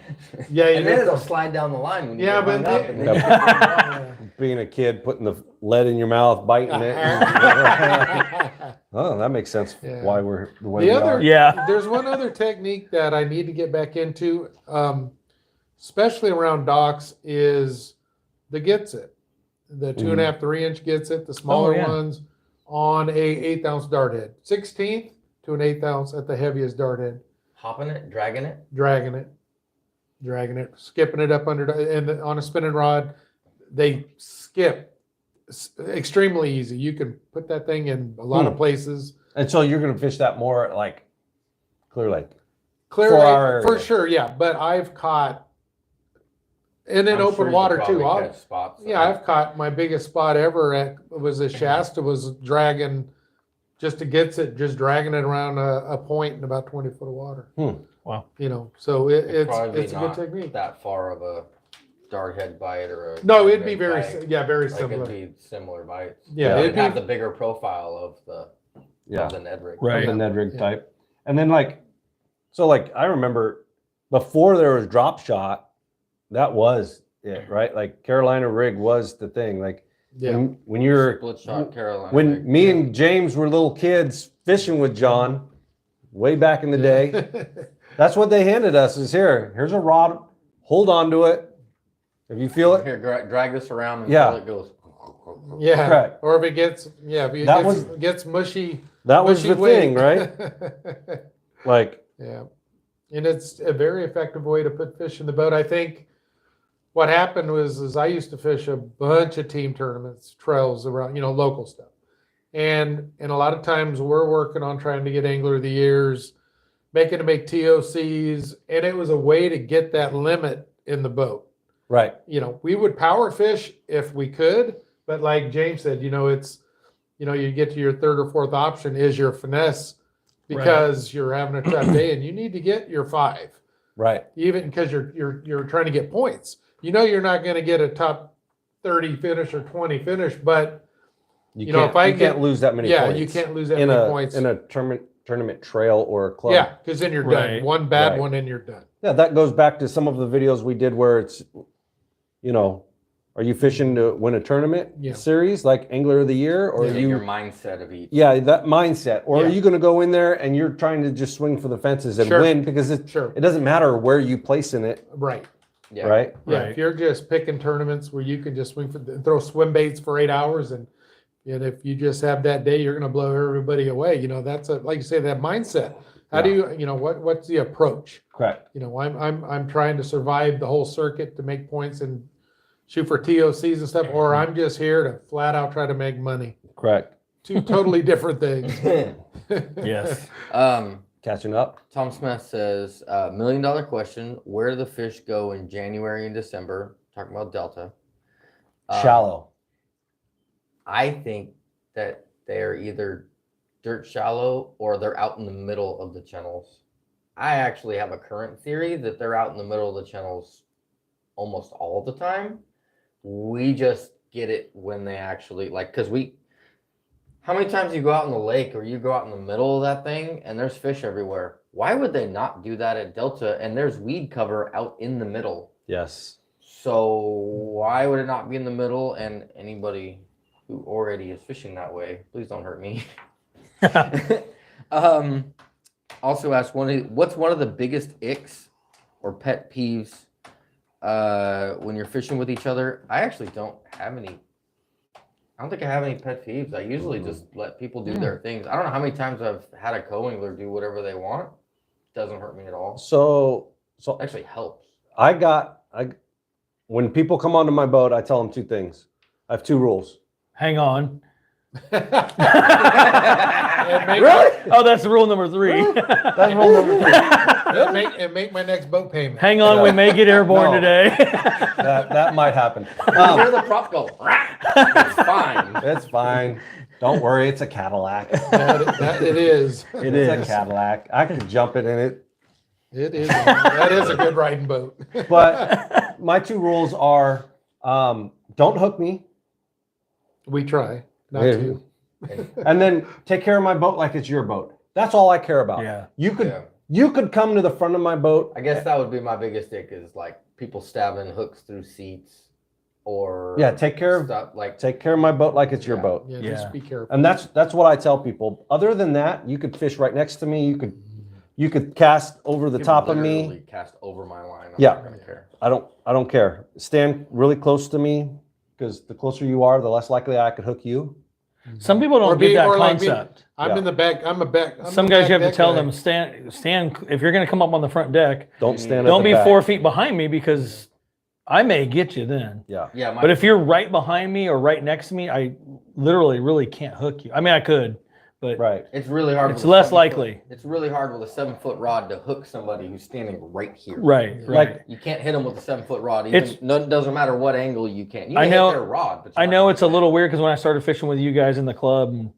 Yeah, And then it'll slide down the line when you Yeah, get but hung up. they- And then you get being a kid, putting the lead in your mouth, biting it. Oh, that makes sense. Yeah. Why we're the way The we other- are. Yeah. There's one other technique that I need to get back into, especially around docks, is the gets it, the 2.5, 3 inch gets it, the smaller yeah. ones on a 1/8 ounce dart head, 16th to an 1/8 ounce at the heaviest dart head, hopping it, dragging it. dragging it, skipping it up under, and on a spinning rod, they skip extremely easy. You can put that thing in a lot of places. And so you're gonna fish that more at like Clear Lake. Clear For Lake, our for area. sure, yeah. But I've caught, and in I'm open sure you water probably too. catch spots. Yeah, I've caught my biggest spot ever was a Shasta, was dragging just to get it, just dragging it around a point in about 20 foot of water. Wow. You know, so It's probably it's a good not technique. that far of a dart head bite or a No, it'd be big very bite. very Like similar. it'd be similar bites. Yeah, it'd it'd have be- the bigger profile of the Ned rig. Right. The Ned rig Yeah. type. And then like, so like I remember before there was drop shot, that was it, right? Like Carolina rig was the thing. Like Yeah. when you're Split shot Carolina. when rig. me and James were little kids fishing with John way back in the day, that's what they handed us is here's a rod, hold on to it. If you feel it, Here, drag this around until Yeah. it goes. Yeah. Correct. Or if it gets, if it That gets mushy. that was mushy the thing, weight. right? Like, Yeah. And it's a very effective way to put fish in the boat. I think what happened was I used to fish a bunch of team tournaments, trails around, local stuff. And a lot of times we're working on trying to get Angler of the Years, making to make TOCs, and it was a way to get that limit in the boat. right. We would power fish if we could, but like James said, it's, you get to your third or fourth option is your finesse because you're having a tough day and you need to get your 5, Right. even because you're trying to get points. You're not going to get a top 30 finish or 20 finish, but You know, can't, if I you can't get- lose that many yeah, points. you can't lose that in many a points. in a tournament trail or a club. Yeah, because then you're done. Right. One bad Right. one and you're done. Yeah, that goes back to some of the videos we did where it's, are you fishing to win a tournament Yeah. series like Angler of the Year, or Get are your you? mindset of each. Yeah, that mindset, or are Yeah. you going to go in there and you're trying to just swing for the fences and Sure. win because it Sure. doesn't matter where you place in it, Right. Yeah. right? Yeah. Right. If you're just picking tournaments where you can just throw swim baits for 8 hours and if you just have that day, you're going to blow everybody away. That's like you say, that mindset. How do you, what's the approach? Correct. I'm trying to survive the whole circuit to make points and shoot for TOCs and stuff, or I'm just here to flat out try to make money. Correct. Two totally different things. Yes. Catching up. Tom Smith says, $1 million question. Where do the fish go in January and December? Talking about Delta. Shallow. I think that they're either dirt shallow or they're out in the middle of the channels. I actually have a current theory that they're out in the middle of the channels almost all the time. We just get it when they actually like, because how many times you go out in the lake or you go out in the middle of that thing and there's fish everywhere? Why would they not do that at Delta? And there's weed cover out in the middle. Yes. So why would it not be in the middle? And anybody who already is fishing that way, please don't hurt me. Also asked what's one of the biggest icks or pet peeves when you're fishing with each other? I actually don't have any. I don't think I have any pet peeves. I usually just let people do their things. I don't know how many times I've had a co-angler do whatever they want. Doesn't hurt me at all. So Actually helps. when people come onto my boat, I tell them two things. I have two rules. Hang on. Really? Oh, that's rule number 3. That's rule number 3. And make my next boat payment. Hang on, we may get airborne No. today. That might happen. Hear the prop go. It's fine. It's fine. Don't worry, it's a Cadillac. It is. It's a Cadillac. I could jump it in it. It is. That is a good riding boat. But my two rules are don't hook me. We try not Yeah. to. And then take care of my boat like it's your boat. That's all I care about. Yeah. You could come to the front of my boat. I guess that would be my biggest ick is like people stabbing hooks through seats or take care of stuff like take care of my boat like it's your Yeah. boat. Yeah, Yeah. just be careful. And that's what I tell people. Other than that, you could fish right next to me. You could cast over the people top of literally me. cast over my line. I'm Yeah. not gonna care. I don't care. Stand really close to me because the closer you are, the less likely I could hook you. Some people Or don't be- get that or like me. concept. I'm Yeah. in the back. I'm a back. I'm Some the guys back you have to deck tell guy. them stand. If you're going to come up on the front deck, Don't stand. don't at be the back. 4 feet behind me because I may get you then. Yeah. Yeah, But if you're right behind me or right next to me, I literally really can't hook you. I mean, I could, but Right. it's really hard. It's with a less 7-foot likely. It's really hard with a 7-foot rod to hook somebody who's standing right here. right. Like- You can't hit them with a 7-foot rod. Even It's- doesn't matter what angle you can. You I can know- hit their rod, but I know it's a little weird because when I started fishing with you guys in the club, and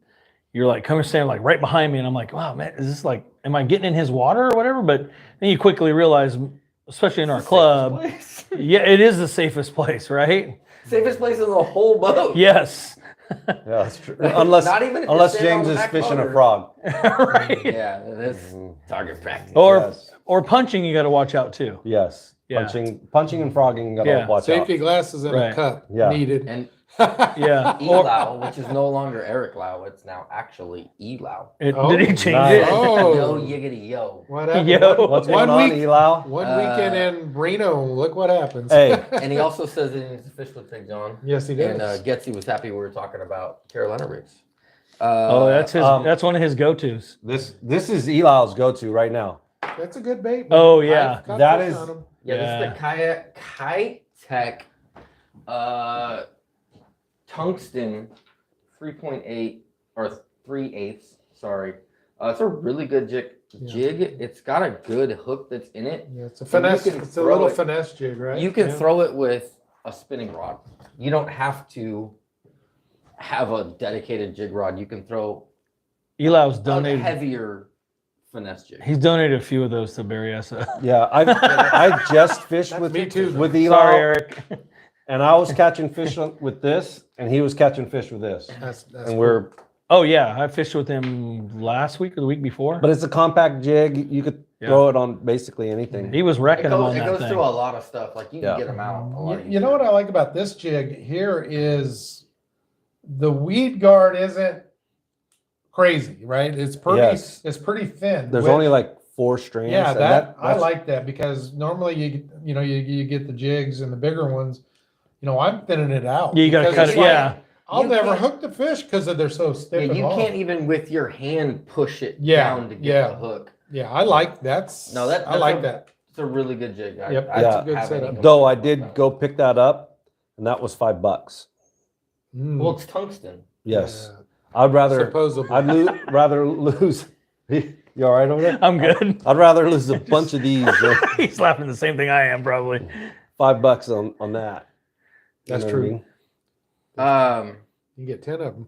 you're like, come and stand like right behind me, and I'm like, wow, man, is this like, am I getting in his water or whatever? But then you quickly realize, especially in our club, yeah, it is the safest place, right? Safest place in the whole boat. Yes. Yeah, that's true. Unless Not even if you're unless standing on James the is back fishing motor. a frog. Right. Yeah, that's target practice. Or Yes. or punching, you got to watch out too. Yes. Yeah. Punching and frogging. You gotta Yeah. watch Safety out. glasses and Right. a cup Yeah. needed. And Yeah. Or, Elau, which is no longer Eric Lau, it's now actually Elau. did he change nice. it? Oh. Yo yiggity yo. What happened? Yo. What's One going on, week- Elau? One weekend in Reno. Look what happens. Hey, And he also says that he needs to fish with Big John. Yes, he does. And Getsy was happy we were talking about Carolina rigs. Oh, that's his. Um, That's one of his go-tos. this is Elau's go-to right now. That's a good bait. Oh, yeah. I've got That fish is- on 'em. Yeah, this Yeah. is the Kite Tech tungsten 3.8 or 3/8. Sorry, it's a really good jig. It's got a good hook that's in it. Yeah, it's a So you finesse. can It's a throw little it- finesse jig, right? You can Yeah. throw it with a spinning rod. You don't have to have a dedicated jig rod. You can throw Eli's a donated. heavier finesse jig. He's donated a few of those to Berryessa. Yeah, I just fished That's with me too. with Sorry, Elau, Eric. and I was catching fish with this, and he was catching fish with this, That's and we're. Oh yeah, I fished with him last week or the week before. But it's a compact jig. You could throw it on basically anything. He was It wrecking them on goes, that through thing. a lot of stuff. Like you can Yeah. get them out a lot. You know what I like about this jig here is the weed guard isn't crazy, right? It's pretty. Yes. It's pretty thin. There's With- only like 4 strands. Yeah, and I like that because normally you get the jigs and the bigger ones. I'm thinning it out. Yeah, you gotta because cut it's it. like, Yeah, I'll You never can't- hook the fish because they're so stiff. Yeah, and you long. can't even with your hand push it Yeah, down to get yeah. the hook. Yeah, I like that's. No, that- I that's like a- that. It's a really good jig. I Yep, I that's don't a good have any setup. Though I complaints did about go pick that up, and that was $5. Mm. Well, it's tungsten. Yes, Yeah, I'd rather supposedly. rather lose. You all right over there? I'm good. I'd rather lose a bunch of these than He's laughing the same thing I am probably. $5 on that. You That's know what I true. mean? Um, You get 10 of them.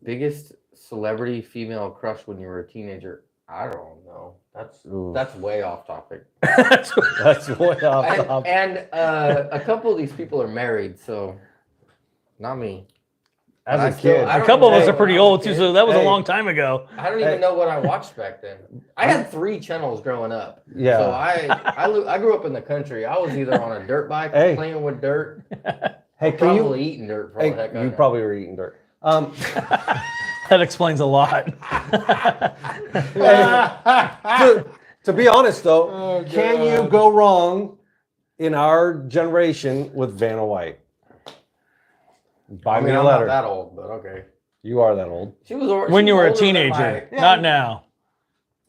Biggest celebrity female crush when you were a teenager? I don't know. That's way off topic. That's way off topic. And a couple of these people are married, so not me. As I a still- kid, I A don't couple of know us are when pretty I was a old too, kid. so that was a Hey. long time ago. I don't even know what I watched back then. I had 3 channels growing up. yeah. So I grew up in the country. I was either on a dirt bike, Hey. playing with dirt, Hey, or can probably eating dirt for all the heck I you know. probably were eating dirt. That explains a lot. To be honest though, Oh, can you God. go wrong in our generation with Vanna White? Buy I mean, me a I'm letter. not that old, but okay. You are that old. She was When she you was were a older than teenager, my- not now.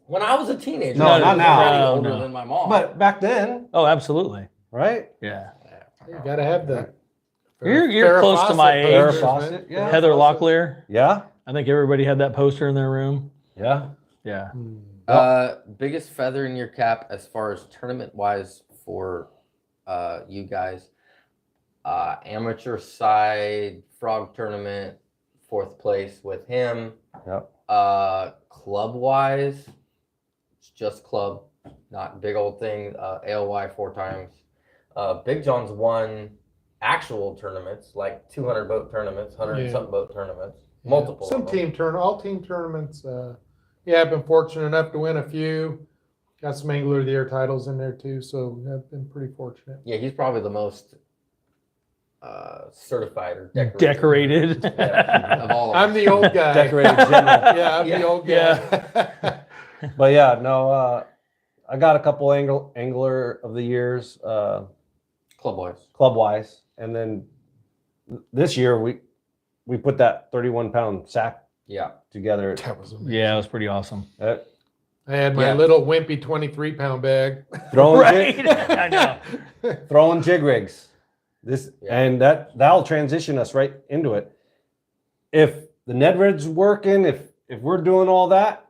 When I was a teenager, No, she not was now. already No, older no. than my mom. But back then, Oh, absolutely. right? Yeah. You gotta have the. You're Farrah close to Fawcett my age. posters, Farrah man. Fawcett, yeah. Heather Fawcett. Locklear. Yeah, I think everybody had that poster in their room. yeah. Yeah. Biggest feather in your cap as far as tournament wise for you guys. Amateur side frog tournament, 4th place with him. Yep. Club wise, it's just club, not big old thing. ALY 4 times. Big John's won actual tournaments, like 200 boat tournaments, 100 and Yeah. something boat tournaments, Yeah. multiple. Some of them. all team tournaments. Yeah, I've been fortunate enough to win a few. Got some Angler of the Year titles in there too, so I've been pretty fortunate. Yeah, he's probably the most certified or decorated. Decorated. Yeah, of all of I'm us. the old guy. Decorated general. Yeah, I'm Yeah. the old guy. But yeah, no. I got a couple angler of the years, Club wise. club wise, and then this year we put that 31-pound sack Yeah. together. That was amazing. Yeah, it was pretty awesome. Uh, I had my Yeah. little wimpy 23-pound bag. throwing Right. jig, I know. throwing jig rigs. This Yeah. and that'll transition us right into it. If the Ned rig's working, if we're doing all that,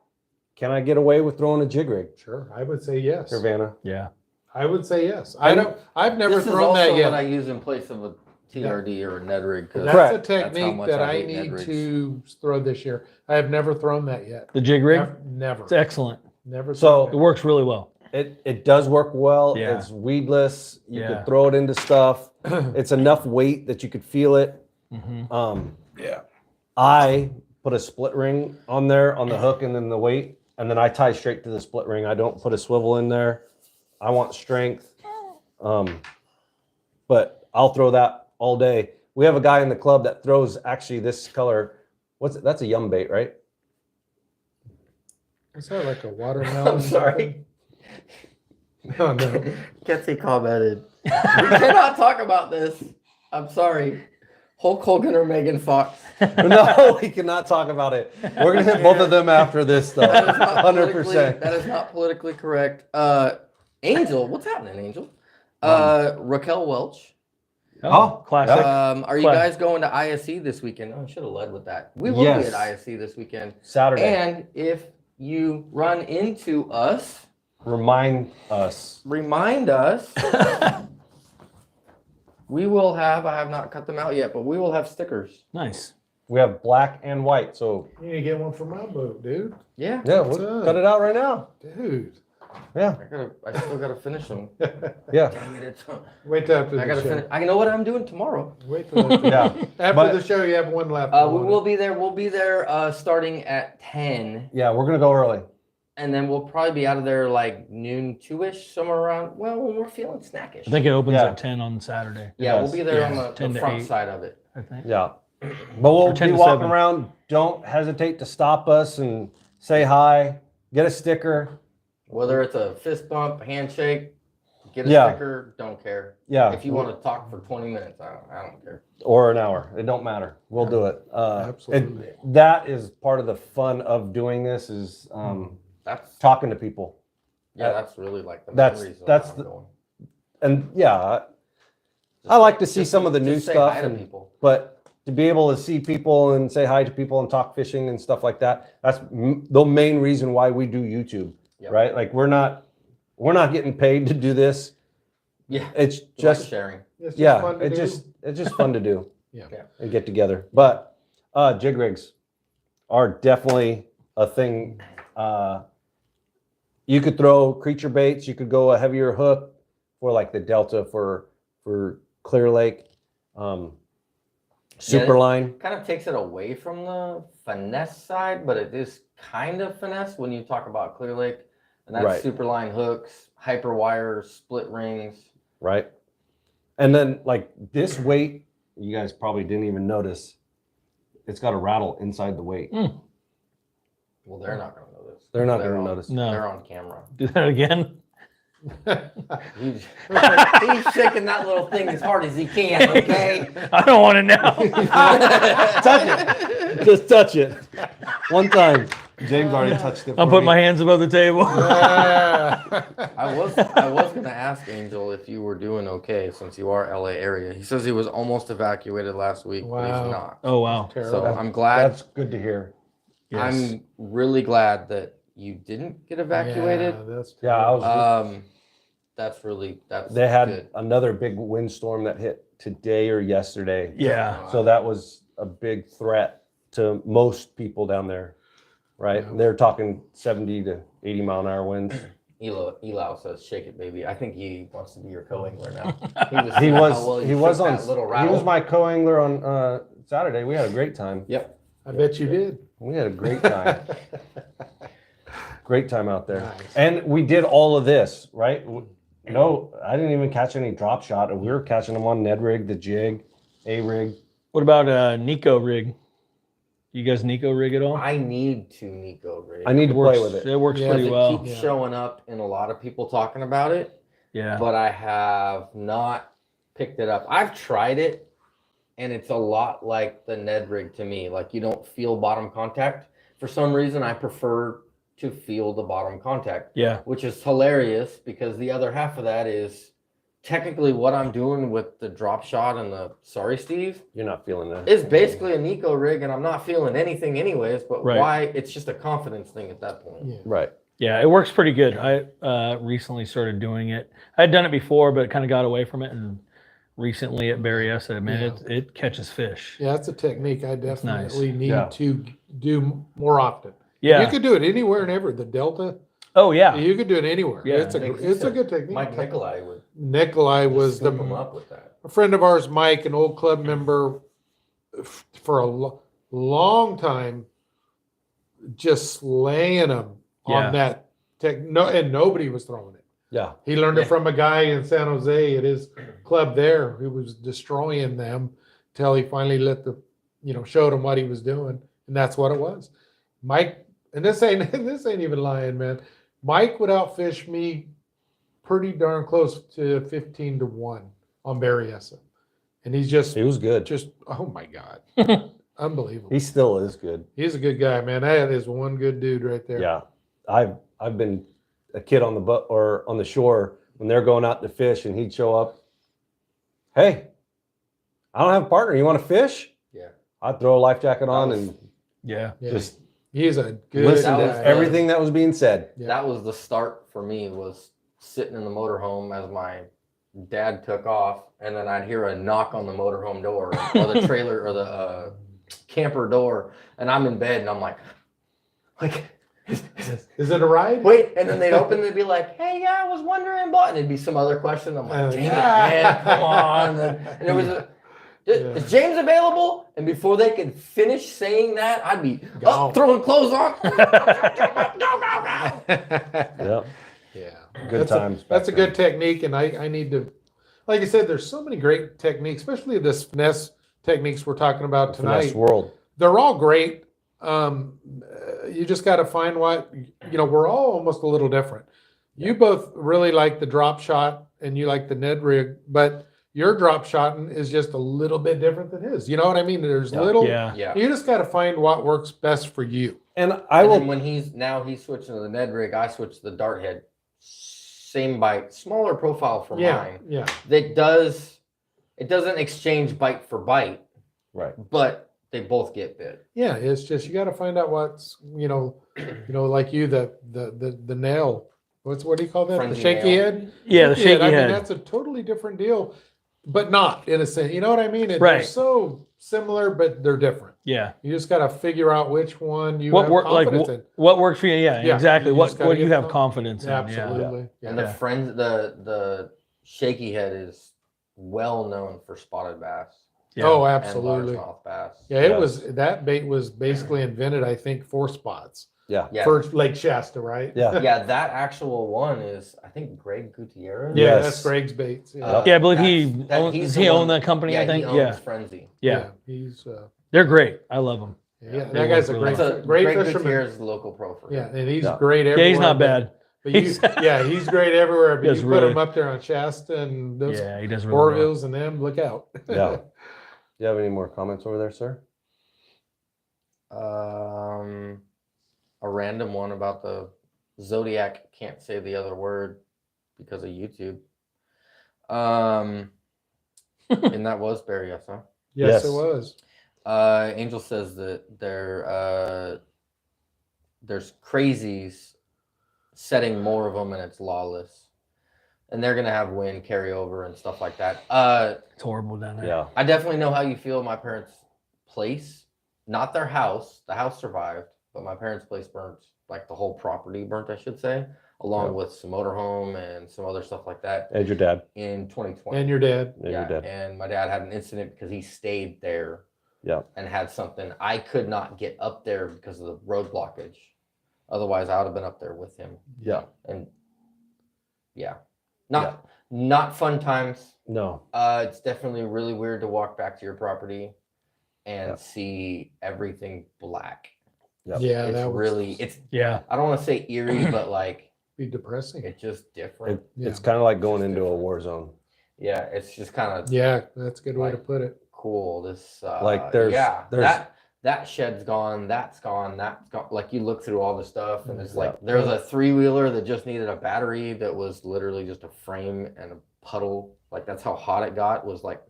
can I get away with throwing a jig rig, Sure, I would say yes. Savannah? Yeah. I would say yes. I've never This is thrown also that what I yet. use in place of a TRD or a Ned rig. 'cause That's Correct. a technique much that I I hate Ned need rigs. to throw this year. I have never thrown that yet. The jig rig, Never. it's excellent. Never. So- It thrown works really well. It does work well. Yeah. It's weedless. You Yeah. can throw it into stuff. that. It's enough weight that you could feel it. Hmm. Yeah. I put a split ring on there on the hook and then the weight, and then I tie straight to the split ring. I don't put a swivel in there. I want strength. But I'll throw that all day. We have a guy in the club that throws actually this color. What's it? That's a yum bait, right? Is that like a watermelon? I'm sorry. Oh no. Ketsy commented. We cannot talk about this. I'm sorry. Hulk Hogan or Megan Fox. No, we cannot talk about it. We're gonna hit both of them after this, though. That is not 100%. That is not politically correct. Angel, what's happening, Angel? Raquel Welch. Oh, classic. Are you Class. guys going to ISE this weekend? Oh, I should have led with that. We will Yes. be at ISE this weekend. Saturday. And if you run into us, Remind us. remind us. We will have, I have not cut them out yet, but we will have stickers. Nice. We have black and white, so You need to get one for my boat, dude. Yeah. yeah, What's we'll up? cut it out right now. Dude. Yeah, I still gotta finish them. yeah. Dang it, it's, Wait till after I the gotta show. finish. I know what I'm doing tomorrow. Wait till after, Yeah. after But- the show. You have one left. We will be there. We'll be there starting at 10, Yeah, we're gonna go early. and then we'll probably be out of there like noon, 2-ish, somewhere around. Well, when we're feeling snackish. I think it opens Yeah. at 10 on Saturday. Yeah, we'll does. be there Yeah, on 10 the to front 8. side of it. I think. Yeah. But we'll Or 10 be to walking 7. around. Don't hesitate to stop us and say hi. Get a sticker. Whether it's a fist bump, handshake, get a Yeah. sticker, don't care. Yeah. If you want to talk for 20 minutes, I don't care. Or an hour. It don't matter. We'll do it. Absolutely. That is part of the fun of doing this is That's talking to people. that's really like the main That's- reason that's why I'm the- going. And yeah, Just I like to see just- some of the new just say stuff hi to and- people. but to be able to see people and say hi to people and talk fishing and stuff like that, that's the main reason why we do YouTube, Yep. right? Like we're not getting paid to do this. Yeah, It's just just sharing. It's just yeah, fun to it's do. just fun to do. Yeah. And get together. But jig rigs. are definitely a thing. You could throw creature baits. You could go a heavier hook for like the Delta for Clear Lake. Super line. Kind of takes it away from the finesse side, but it is kind of finesse when you talk about Clear Lake, and that's Right. super line hooks, hyper wires, split rings. Right. And then like this weight, you guys probably didn't even notice. It's got a rattle inside the weight. Mm. Well, they're not going to notice. They're not They're going on- to notice. No. They're on camera. Do that again. He's shaking that little thing as hard as he can, okay? I don't want to know. Touch it. Just touch it. One time. James already touched it. I'll for put me. my hands above the table. Yeah. I was gonna ask Angel if you were doing okay since you are LA area. He says he was almost evacuated last week, but Wow. he's not. Oh, wow. So Terrible. I'm glad. That's good to hear. Yes. I'm really glad that you didn't get evacuated. Yeah, that's Yeah, I was. That's They had good. another big windstorm that hit today or yesterday. Yeah. So that was a big threat to most people down there, right? Yeah. They're talking 70 to 80 mile an hour winds. Elau says, "Shake it, baby." I think he wants to be your co-angler now. He seeing how was well you he was shook on that little he rattle. was my co-angler on Saturday. We had a great time. Yep. I bet you did. We had a great time. Great time out there. Nice. And we did all of this, right? No, I didn't even catch any drop shot. We were catching them on Ned rig, the jig, A rig. What about Nico rig? You guys Nico rig at all? I need to Nico rig. I need to works, play with it. It works Yeah, pretty It well. keeps Yeah. showing up in a lot of people talking about it, Yeah. but I have not picked it up. I've tried it, and it's a lot like the Ned rig to me. Like you don't feel bottom contact. For some reason, I prefer to feel the bottom contact, Yeah. which is hilarious because the other half of that is technically what I'm doing with the drop shot and the Sorry Steve You're not feeling that. is basically a Nico rig, and I'm not feeling anything anyways, but Right. why? It's just a confidence thing at that point. Yeah. Right. Yeah, it works pretty good. I recently started doing it. I had done it before, but kind of got away from it. And recently at Berryessa, man, Yeah. it catches fish. Yeah, that's a technique I nice. definitely need Yeah. to do more often. Yeah. You could do it anywhere and ever. The Delta, Oh, yeah. you could do it anywhere. Yeah. It's a good technique. Mike Nikolai would Nikolai was scoop him up with that. a friend of ours, Mike, an old club member for a long time, just slaying them Yeah. on that and nobody was throwing it. Yeah. He learned Yeah. it from a guy in San Jose at his club there who was destroying them till he finally showed him what he was doing. And that's what it was. Mike, and this ain't this ain't even lying, man. Mike would outfish me pretty darn close to 15-1 on Berryessa. And he's He was good. oh my God. Unbelievable. He still is good. He's a good guy, man. That is one good dude right there. Yeah. I've been a kid on the boat or on the shore when they're going out to fish and he'd show up. Hey, I don't have a partner. You want to fish? Yeah. I'd throw a life jacket on was- and Yeah. Yeah. just He's a good listen That to was guy. everything that was being said. Yeah. That was the start for me, was sitting in the motorhome as my dad took off, and then I'd hear a knock on the motorhome door or the trailer or the camper door, and I'm in bed and I'm like, Is it a ride? wait, and then they'd open and they'd be like, hey, yeah, I was wondering, but, and it'd be some other question. I'm like, dang it, man, come on. And it was is James available? And before they could finish saying that, I'd be Gone. throwing clothes on. Yeah. Yeah. Good That's times. That's a good technique, and I need to, like I said, there's so many great techniques, especially this finesse techniques we're talking about Finesse tonight. world. They're all great. You just got to find what we're all almost a little different. You both really like the drop shot, and you like the Ned rig, but your drop shotting is just a little bit different than his. You know what I mean? There's Yeah. little. Yeah. Yeah. You just got to find what works best for you. And I And will then when he's switching to the Ned rig, I switch to the dart head. Same bite, smaller profile for mine. Yeah. It doesn't exchange bite for bite, right. but they both get bit. Yeah, it's just you got to find out what's like you the nail. What do you call that? Frenzy the shaky nail. head. Yeah, the shaky I mean, head. that's a totally different deal. but not in a sense. You know what I mean? They're Right. so similar, but they're different. Yeah. You just got to figure out which one you What have work like confidence in. what worked for you? Yeah, Yeah, exactly. you What just gotta what do you get have com- confidence in? Yeah. Absolutely. Yeah. And the shaky head is well known for spotted bass Yeah. Oh, and absolutely. largemouth bass. Yeah, it Yes. was that bait was basically invented, I think, for spots Yeah. Yeah. for Lake Shasta, right? Yeah. Yeah, that actual one is, I think, Greg Gutierrez. Yeah, Yes. that's Greg's baits. Yeah, Uh, Yeah, I believe that's- he he's he the owned one- that company, Yeah, I think. he owns Yeah. Frenzy. Yeah. he's They're great. I love them. yeah, They that guy's a work great, really That's a great Greg fisherman. Gutierrez is the local pro for Yeah, him. and he's Yeah. great everywhere. Yeah, he's not but- bad. But you, yeah, he's great everywhere. But Yes, you put really. him up there on Shasta and those Yeah, he does really well. Orvilles and them, look out. Yeah. Do you have any more comments over there, sir? A random one about the Zodiac. Can't say the other word because of YouTube. And that was Berryessa. Yes, Yes. it was. Angel says that there's crazies setting more of them and it's lawless, and they're gonna have wind carryover and stuff like that. It's horrible down there. Yeah. I definitely know how you feel. My parents' place, not their house. The house survived, but my parents' place burnt, like the whole property burnt, I should say, along Yeah. with some motorhome and some other stuff like that And your dad. in 2020. And your dad. And your dad. And my dad had an incident because he stayed there Yeah. and had something. I could not get up there because of the road blockage. Otherwise, I would have been up there with him. Yeah. And not fun times. No. It's definitely really weird to walk back to your property and Yeah. see everything black. Yep. Yeah, It's that would really, it's, Yeah. I don't want to say eerie, but like be depressing. it's just different. It's kind of like going into a war zone. Yeah, it's just kind of Yeah, that's a good way to put it. cool. This Like, there's- that shed's gone, that's gone, that's gone. Like you look through all the stuff and it's like Yeah. there's a 3-wheeler that just needed a battery that was literally just a frame and a puddle. Like that's how hot it got, was like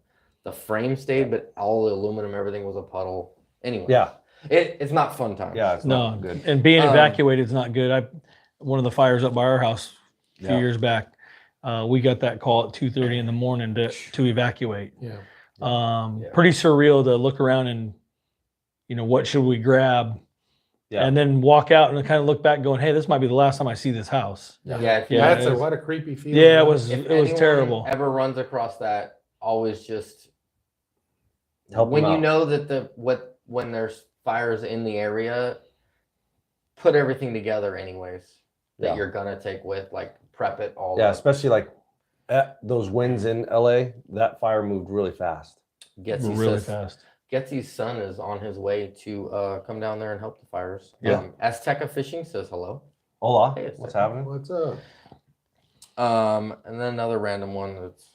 the frame stayed, but all the aluminum, everything was a puddle. Anyway, Yeah. it's not fun times. Yeah. It's No, not good. and being Um, evacuated is not good. One of the fires up by our house a few Yeah. years back, we got that call at 2:30 in the morning to evacuate. Yeah. Yeah. Pretty surreal to look around and, what should we grab? Yeah. And then walk out and kind of look back going, hey, this might be the last time I see this house. Yeah, if, Yeah, That's it was- what a creepy feeling. Yeah, it huh? was if it was anyone terrible. ever runs across that, always just Help when them you out. know that when there's fires in the area, put everything together anyways that Yeah. you're gonna take with, like prep it all Yeah, up. especially like those winds in LA, that fire moved really fast. Getsy's Really says- fast. Getsy's son is on his way to come down there and help the fires. Yeah. Azteca Fishing says hello. Hola, Hey, it's what's like- happening? What's up? And then another random one that's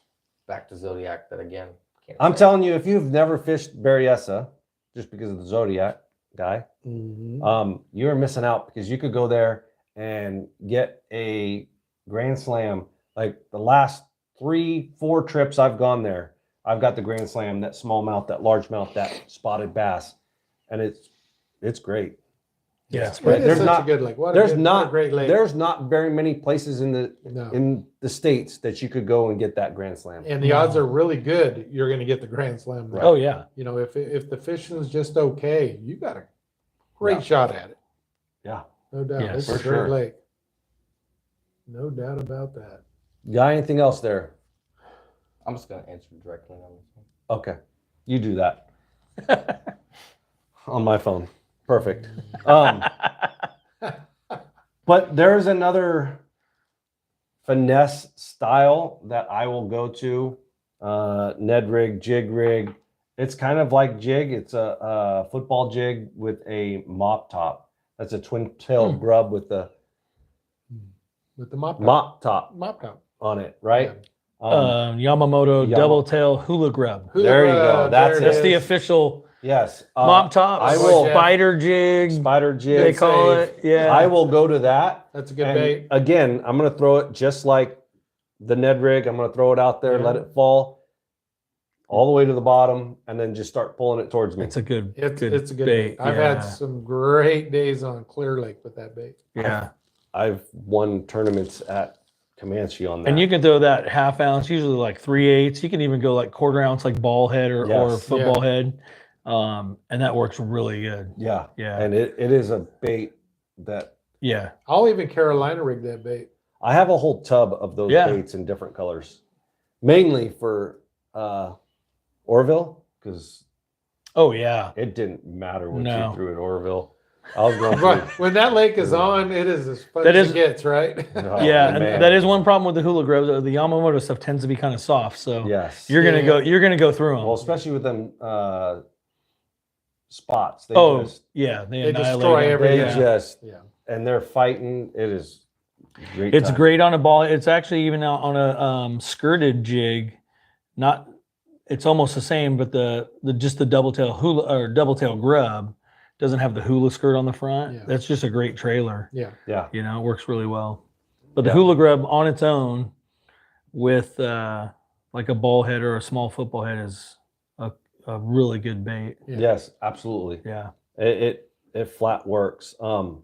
back to Zodiac that again. Can't I'm say. telling you, if you've never fished Berryessa, just because of the Zodiac guy, Mhm. you're missing out, because you could go there and get a Grand Slam. Like the last 3-4 trips I've gone there, I've got the Grand Slam, that smallmouth, that largemouth, that spotted bass, and it's great. Yeah, it's It Right, is there's such not- a good lake. What a there's good- what a not- great lake. There's not very many places in No. the states that you could go and get that Grand Slam. And the odds are really good you're going to get the Grand Slam. Right. Oh yeah. If the fishing's just okay, you got a great Yeah. shot at it. Yeah. No doubt. Yes, It's a for great sure. lake. No doubt about that. Got anything else there? I'm just gonna answer directly on this one. Okay, you do that on my phone. Perfect. But there's another finesse style that I will go to. Ned rig, jig rig. It's kind of like jig. It's a football jig with a mop top. That's a twin tail grub with the With the mop top. mop top Mop top. on it, right? Yamamoto Yama- double tail hula grub. There you go. That's there it. That's is. the official Yes. mop top. I will- Spider jig. Spider jig. They call Safe. it. Yeah. I will go to that. That's a good And bait. again, I'm going to throw it just like the Ned rig. I'm going to throw it out there, Yeah. let it fall all the way to the bottom, and then just start pulling it towards me. It's a good. It's a good bait. bait. I've yeah. had some great days on Clear Lake with that bait. Yeah. I've won tournaments at Comanche on that. And you can throw that half ounce, usually like 3/8. You can even go like quarter ounce, like ball head or Yes. football head. And that works really good. yeah. Yeah. And it is a bait that Yeah. I'll even Carolina rig that bait. I have a whole tub of those Yeah. baits in different colors, mainly for Orville, because Oh, yeah. it didn't matter what No. you threw at Orville. I was going But through. when that lake is on, it is as fun That as is- it gets, right? Oh, Yeah. And man. that is one problem with the hula grubs. The Yamamoto stuff tends to be kind of soft. So Yes. you're going to Yeah. you're going to go through them. Well, especially with them spots. They Oh, just, yeah. They annihilate destroy them. everything. they Yeah. just, Yeah. and they're fighting. It is great. It's time. great on a ball. It's actually even out on a skirted jig. Not, it's almost the same, but the just the double tail hula or double tail grub doesn't have the hula skirt on the front. Yeah. That's just a great trailer. Yeah. Yeah. You know, it works really well. But the Yeah. hula grub on its own with like a ball head or a small football head is a really good bait. Yeah. Yes, absolutely. Yeah, It flat works. no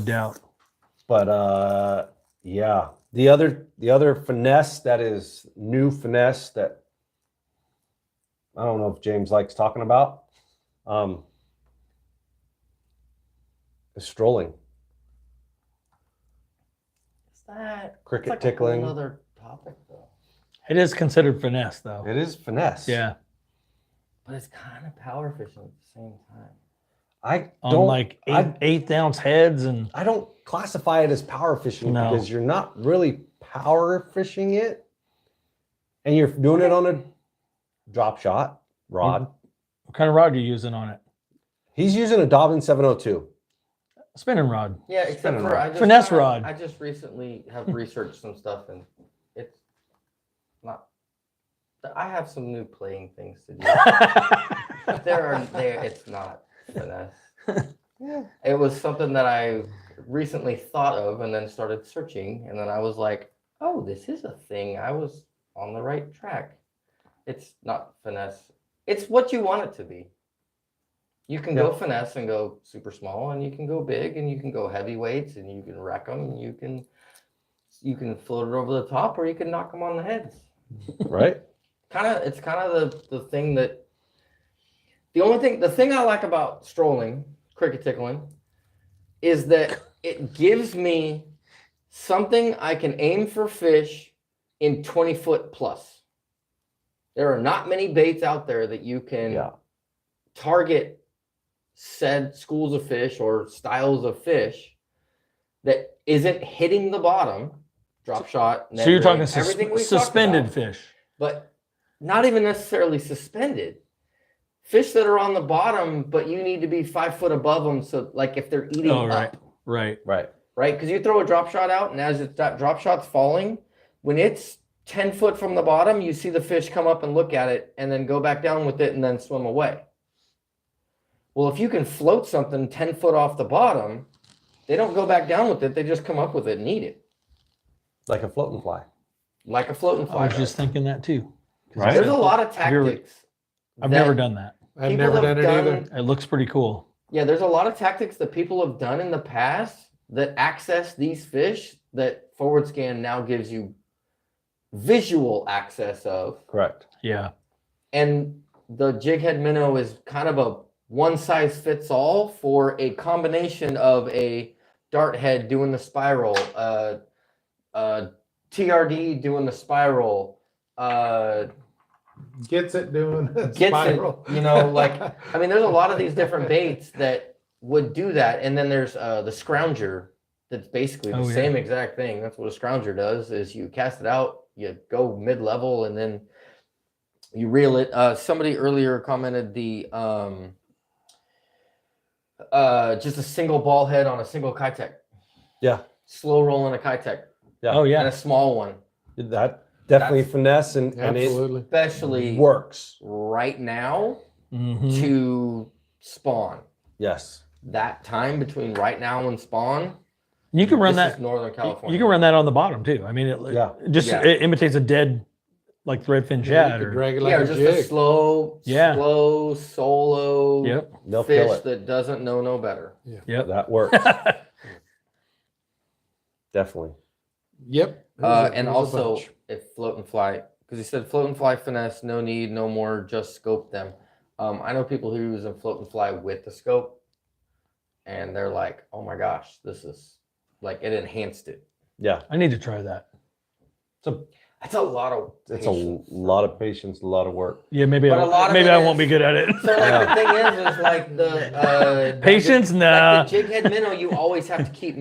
doubt. But yeah, the other finesse that is new finesse that I don't know if James likes talking about is strolling, Is that cricket it's like tickling. Another topic though, It is considered finesse though. It is finesse. Yeah, but it's kind of power fishing at the same time. I on don't like I- eighth ounce heads and I don't classify it as power fishing No. because you're not really power fishing it, and you're doing it on a drop shot rod. what kind of rod are you using on it? He's using a Dobbin 702. Spinning rod. Yeah, except Spinning for rod. I just Finesse kinda- rod. I just recently have researched some stuff, and it's not. I have some new playing things to do. It's not finesse. It was something that I recently thought of and then started searching, and then I was like, oh, this is a thing. I was on the right track. It's not finesse. It's what you want it to be. You can go finesse and go super small, and you can go big, and you can go heavyweights, and you can wreck them, and you can float it over the top, or you can knock them on the heads. Right? It's kind of the thing that the thing I like about strolling, cricket tickling, is that it gives me something I can aim for fish in 20-foot plus. There are not many baits out there that you can Yeah. target said schools of fish or styles of fish that isn't hitting the bottom, drop shot. So you're net talking rig, everything we talked suspended about, fish. but not even necessarily suspended. Fish that are on the bottom, but you need to be 5 foot above them. So, like if they're eating Oh, right. up, Right. Right. right? Because you throw a drop shot out, and as that drop shot's falling, when it's 10 foot from the bottom, you see the fish come up and look at it, and then go back down with it, and then swim away. Well, if you can float something 10 foot off the bottom, they don't go back down with it. They just come up with it and eat it, Like a floating fly. like a floating I fly. was just thinking that too. 'Cause Right. There's a lot of Have you ever- tactics. I've that never done that. I've people never have done it either. It looks pretty cool. Yeah, there's a lot of tactics that people have done in the past that access these fish that Forward Scan now gives you visual access of. Correct. Yeah. And the jig head minnow is kind of a one size fits all for a combination of a dart head doing the spiral, TRD doing the spiral, Gets it doing the gets spiral. it, like, I mean, there's a lot of these different baits that would do that. And then there's the scrounger that's basically the Oh, yeah. same exact thing. That's what a scrounger does is you cast it out, you go mid-level, and then you reel it. Somebody earlier commented the just a single ball head on a single Kitech. Yeah. Slow rolling a Kitech. Yeah. Oh And yeah. a small one. That definitely finesse and it Absolutely. Especially works. right now Mhm. to spawn. Yes. That time between right now and spawn. You can run this that. is Northern California. You can run that on the bottom too. I mean, Yeah. it imitates a dead, like thredfin Yeah, shad. you could Or, drag it like yeah, a just jig. a slow solo yep. They'll kill fish it. that doesn't know no better. Yep. That works. Definitely. Yep. And There's a also, bunch. if float and fly, because he said float and fly finesse, no need, no more, just scope them. I know people who use them float and fly with the scope, and they're like, oh my gosh, this is like it enhanced it. Yeah. I need to try that. That's a lot of It's patience. a lot of patience, a lot of work. Yeah, maybe But a lot of maybe it I won't is- be good at it. So like the thing is like the Patience, like nah. the jig head minnow, you always have to keep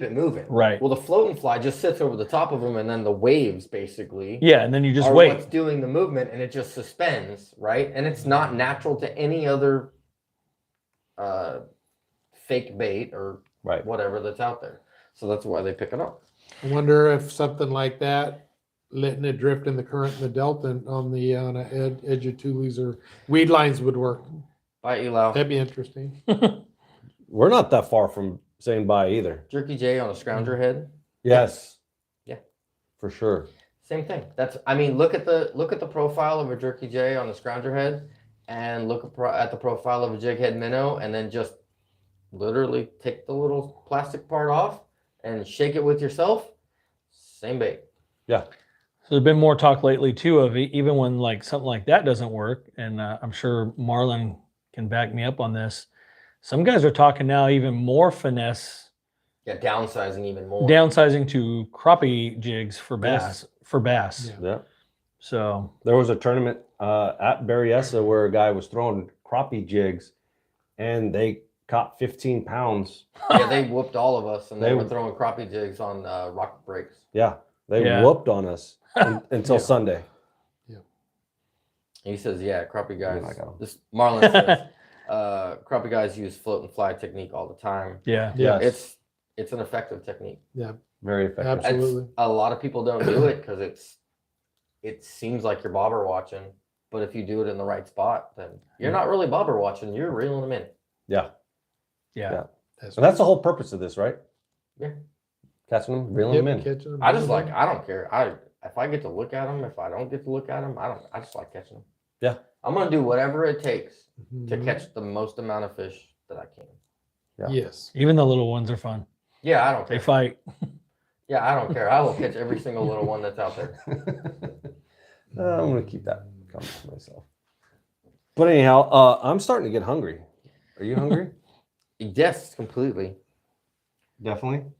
it moving. Right. Well, the float and fly just sits over the top of them, and then the waves basically Yeah, and then you just are wait. what's doing the movement, and it just suspends, right? And it's not natural to any other fake bait or Right. whatever that's out there. So that's why they pick it up. I wonder if something like that, letting it drift in the current in the delta and on the edge of tules or weed lines would work. Bye, Elau. That'd be interesting. We're not that far from saying bye either. Jerky J on a scrounger head. Yes. Yeah. For sure. Same thing. That's. I mean, look at the profile of a Jerky J on a scrounger head, and look at the profile of a jig head minnow, and then just literally take the little plastic part off and shake it with yourself. Same bait. Yeah. So there's been more talk lately too of even when like something like that doesn't work, and I'm sure Marlon can back me up on this. Some guys are talking now even more finesse, Yeah, downsizing even more. downsizing to crappie jigs for bass. Yes. For bass. Yeah. Yeah. So There was a tournament at Berryessa where a guy was throwing crappie jigs and they caught 15 pounds. Yeah, they whooped all of us, and they They- were throwing crappie jigs on rock breaks. Yeah. They Yeah. whooped on us until Yeah. Sunday. He says, "Yeah, crappie guys." I got 'em. This Marlon says, "Crappie guys use float and fly technique all the time. yeah. Yeah. Yes. It's an effective technique. Very effective. Absolutely. A lot of people don't do it because it seems like you're bobber watching, but if you do it in the right spot, then you're not really bobber watching. You're reeling them in. Yeah. Yeah. That's And that's the whole purpose of this, right? Yeah. Catching them, reeling Yep, them in. catching 'em, I just reeling like 'em. I don't care. If I get to look at them, if I don't get to look at them, I just like catching them. Yeah. I'm gonna do whatever it takes to Mhm. catch the most amount of fish that I can. Yeah. Yes. Even the little ones are fun. Yeah, I don't They care. fight. Yeah, I don't care. I will catch every single little one that's out there. I'm going to keep that comment to myself. But anyhow, I'm starting to get hungry. Are you hungry? Yes, completely. Definitely.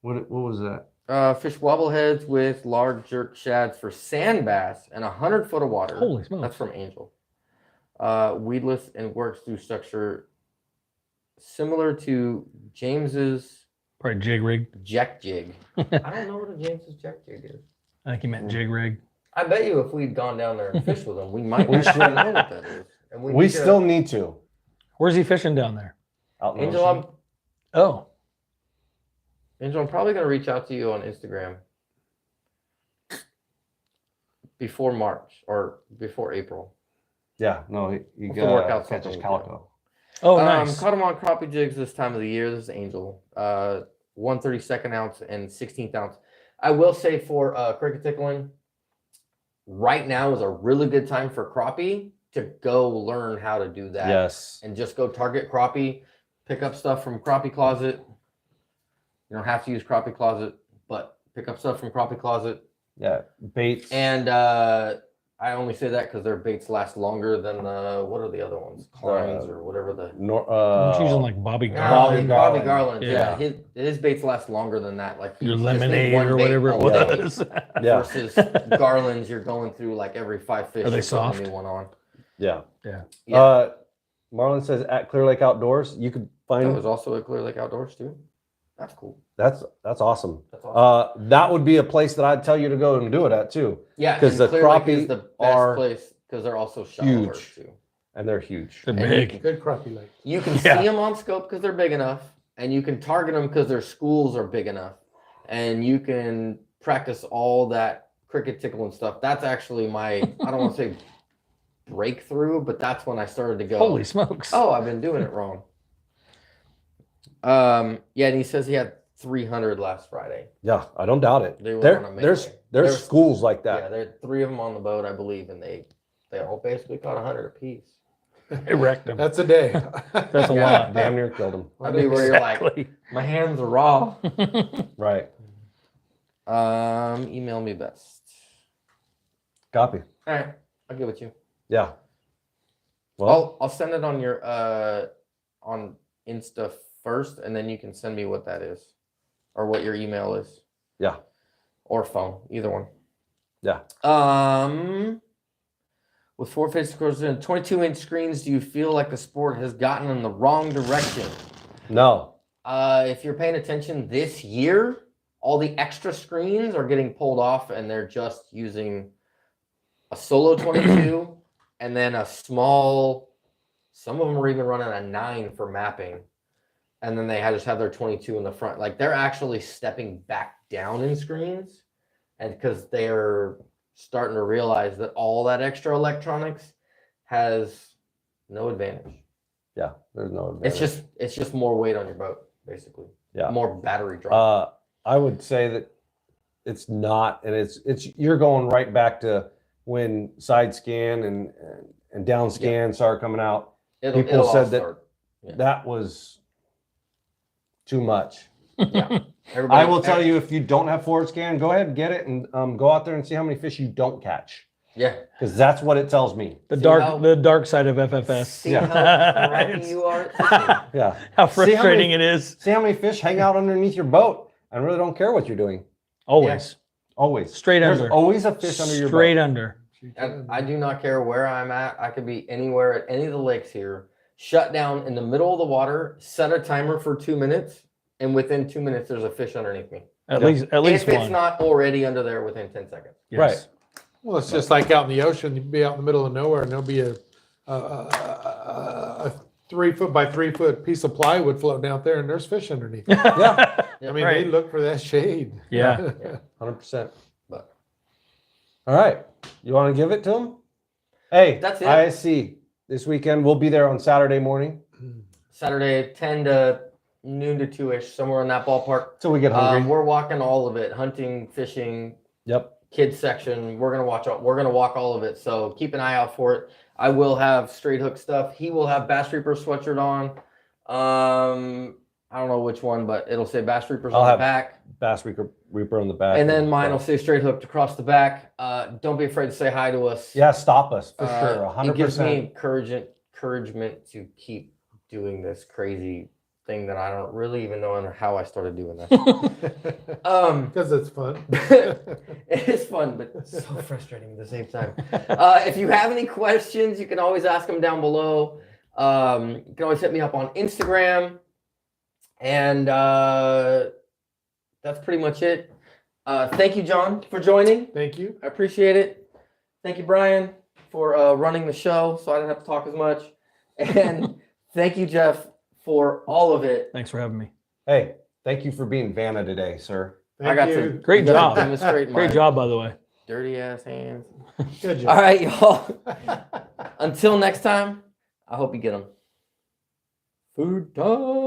What was that? Fish wobbleheads with large jerk shads for sand bass and 100 foot of water. Holy smokes. That's from Angel. Weedless and works through structure similar to James's Probably jig rig. Jack Jig. I don't know what a James's Jack Jig is. I think he meant jig rig. I bet you if we'd gone down there and fished with him, we might We actually should. know what that is. And We should. still need to. Where's he fishing down there? Out in the Angel, ocean. Oh, I'm probably gonna reach out to you on Instagram before March or before April. Yeah, no, you We'll have to work out catches something with calico. oh, nice. Caught them on crappie jigs this time of the year. This is Angel. 1/32 ounce and 16th ounce. I will say for cricket tickling, right now is a really good time for crappie to go learn how to do that. Yes. And just go target crappie, pick up stuff from crappie closet. You don't have to use crappie closet, but pick up stuff from crappie closet. Yeah. Baits. And I only say that because their baits last longer than what are the other ones? Kleins or whatever the I'm using like Bobby Bobby Garland. Garland. Garland. Yeah. Yeah, his baits last longer than that. Like Your he just needs lemonade one or bait whatever it all day. was. Yeah. Versus Garlands, you're going through like every 5 fish. Are they you're putting a soft? new one on. Yeah. Yeah. Marlon says at Clear Lake Outdoors, you could That find was also at Clear Lake Outdoors too. That's cool. that's awesome. That's awesome. That would be a place that I'd tell you to go and do it at too. Yeah, 'cause and the Clear Lake crappie is the best are place because they're also shallower huge. too. And they're huge. They're And big. Good crappie lake. You can Yeah. see them on scope because they're big enough, and you can target them because their schools are big enough, and you can practice all that cricket tickle and stuff. That's actually my I don't want to say breakthrough, but that's when I started to go. Holy smokes. Oh, I've been doing it wrong. Yeah, and he says he had 300 last Friday. Yeah, I don't doubt it. They were There, on a there's melee. there's There's- schools like Yeah, that. there are 3 of them on the boat, I believe, and they all basically caught 100 apiece. It wrecked him. That's a day. That's a Yeah. lot. Damn near killed them. I mean, where you're like, Exactly. my hands are raw. Right. Email me best. Copy. All right, I'll get with you. Yeah. Well, I'll send it on your on Insta first, and then you can send me what that is, or what your email is. yeah. Or phone, either one. Yeah. With 4K screens and 22-inch screens, do you feel like the sport has gotten in the wrong direction? No. If you're paying attention this year, all the extra screens are getting pulled off, and they're just using a solo 22 and then a small. Some of them are even running a 9 for mapping, and then they just have their 22 in the front. Like, they're actually stepping back down in screens, and because they're starting to realize that all that extra electronics has no advantage. Yeah. There's no advantage. It's just more weight on your boat, basically. Yeah. More battery drop. I would say that it's not, and it's you're going right back to when side scan and down scan started coming out. People said that was too much. Yeah. I will tell you, if you don't have forward scan, go ahead and get it and go out there and see how many fish you don't catch. Yeah. Because that's what it tells me. The dark side of FFS. See how crummy you are at fishing. Yeah. How frustrating it is. See how many fish hang out underneath your boat and really don't care what you're doing. Always. Always. Straight There's under. always a fish under your boat. Straight under. And I do not care where I'm at. I could be anywhere at any of the lakes here. Shut down in the middle of the water. Set a timer for 2 minutes, and within 2 minutes, there's a fish underneath me. At least If one. it's not already under there within 10 seconds. Yes. Right. Well, it's just like out in the ocean. You'd be out in the middle of nowhere, and there'll be a 3 foot by 3 foot piece of plywood floating out there, and there's fish underneath. Yeah. I mean, Right. they look for that shade. Yeah. 100%. But All right. You want to give it to them? Hey, That's it. ISC this weekend. We'll be there on Saturday morning. Saturday, 10 to noon to 2-ish, somewhere in that ballpark. Till we get hungry. We're walking all of it: hunting, fishing, Yep. kids section. We're gonna walk all of it. So keep an eye out for it. I will have straight hook stuff. He will have Bass Reaper sweatshirt on. I don't know which one, but it'll say Bass Reapers I'll on the have back. Bass Reaper on the back. And then mine will say straight hooked across the back. Don't be afraid to say hi to us. Yeah, stop us for sure. 100%. It gives me encouragement to keep doing this crazy thing that I don't really even know how I started doing this. Because it's fun. It is fun, but so frustrating at the same time. If you have any questions, you can always ask them down below. You can always hit me up on Instagram. And that's pretty much it. Thank you, John, for joining. Thank you. I appreciate it. Thank you, Brian, for running the show so I didn't have to talk as much. And thank you, Jeff, for all of it. Thanks for having me. Hey, thank you for being Vanna today, sir. Thank you. Great job. Demonstrate my Great job, by the way. dirty ass hands. Good job. All right, y'all. Until next time, I hope you get them. Food time.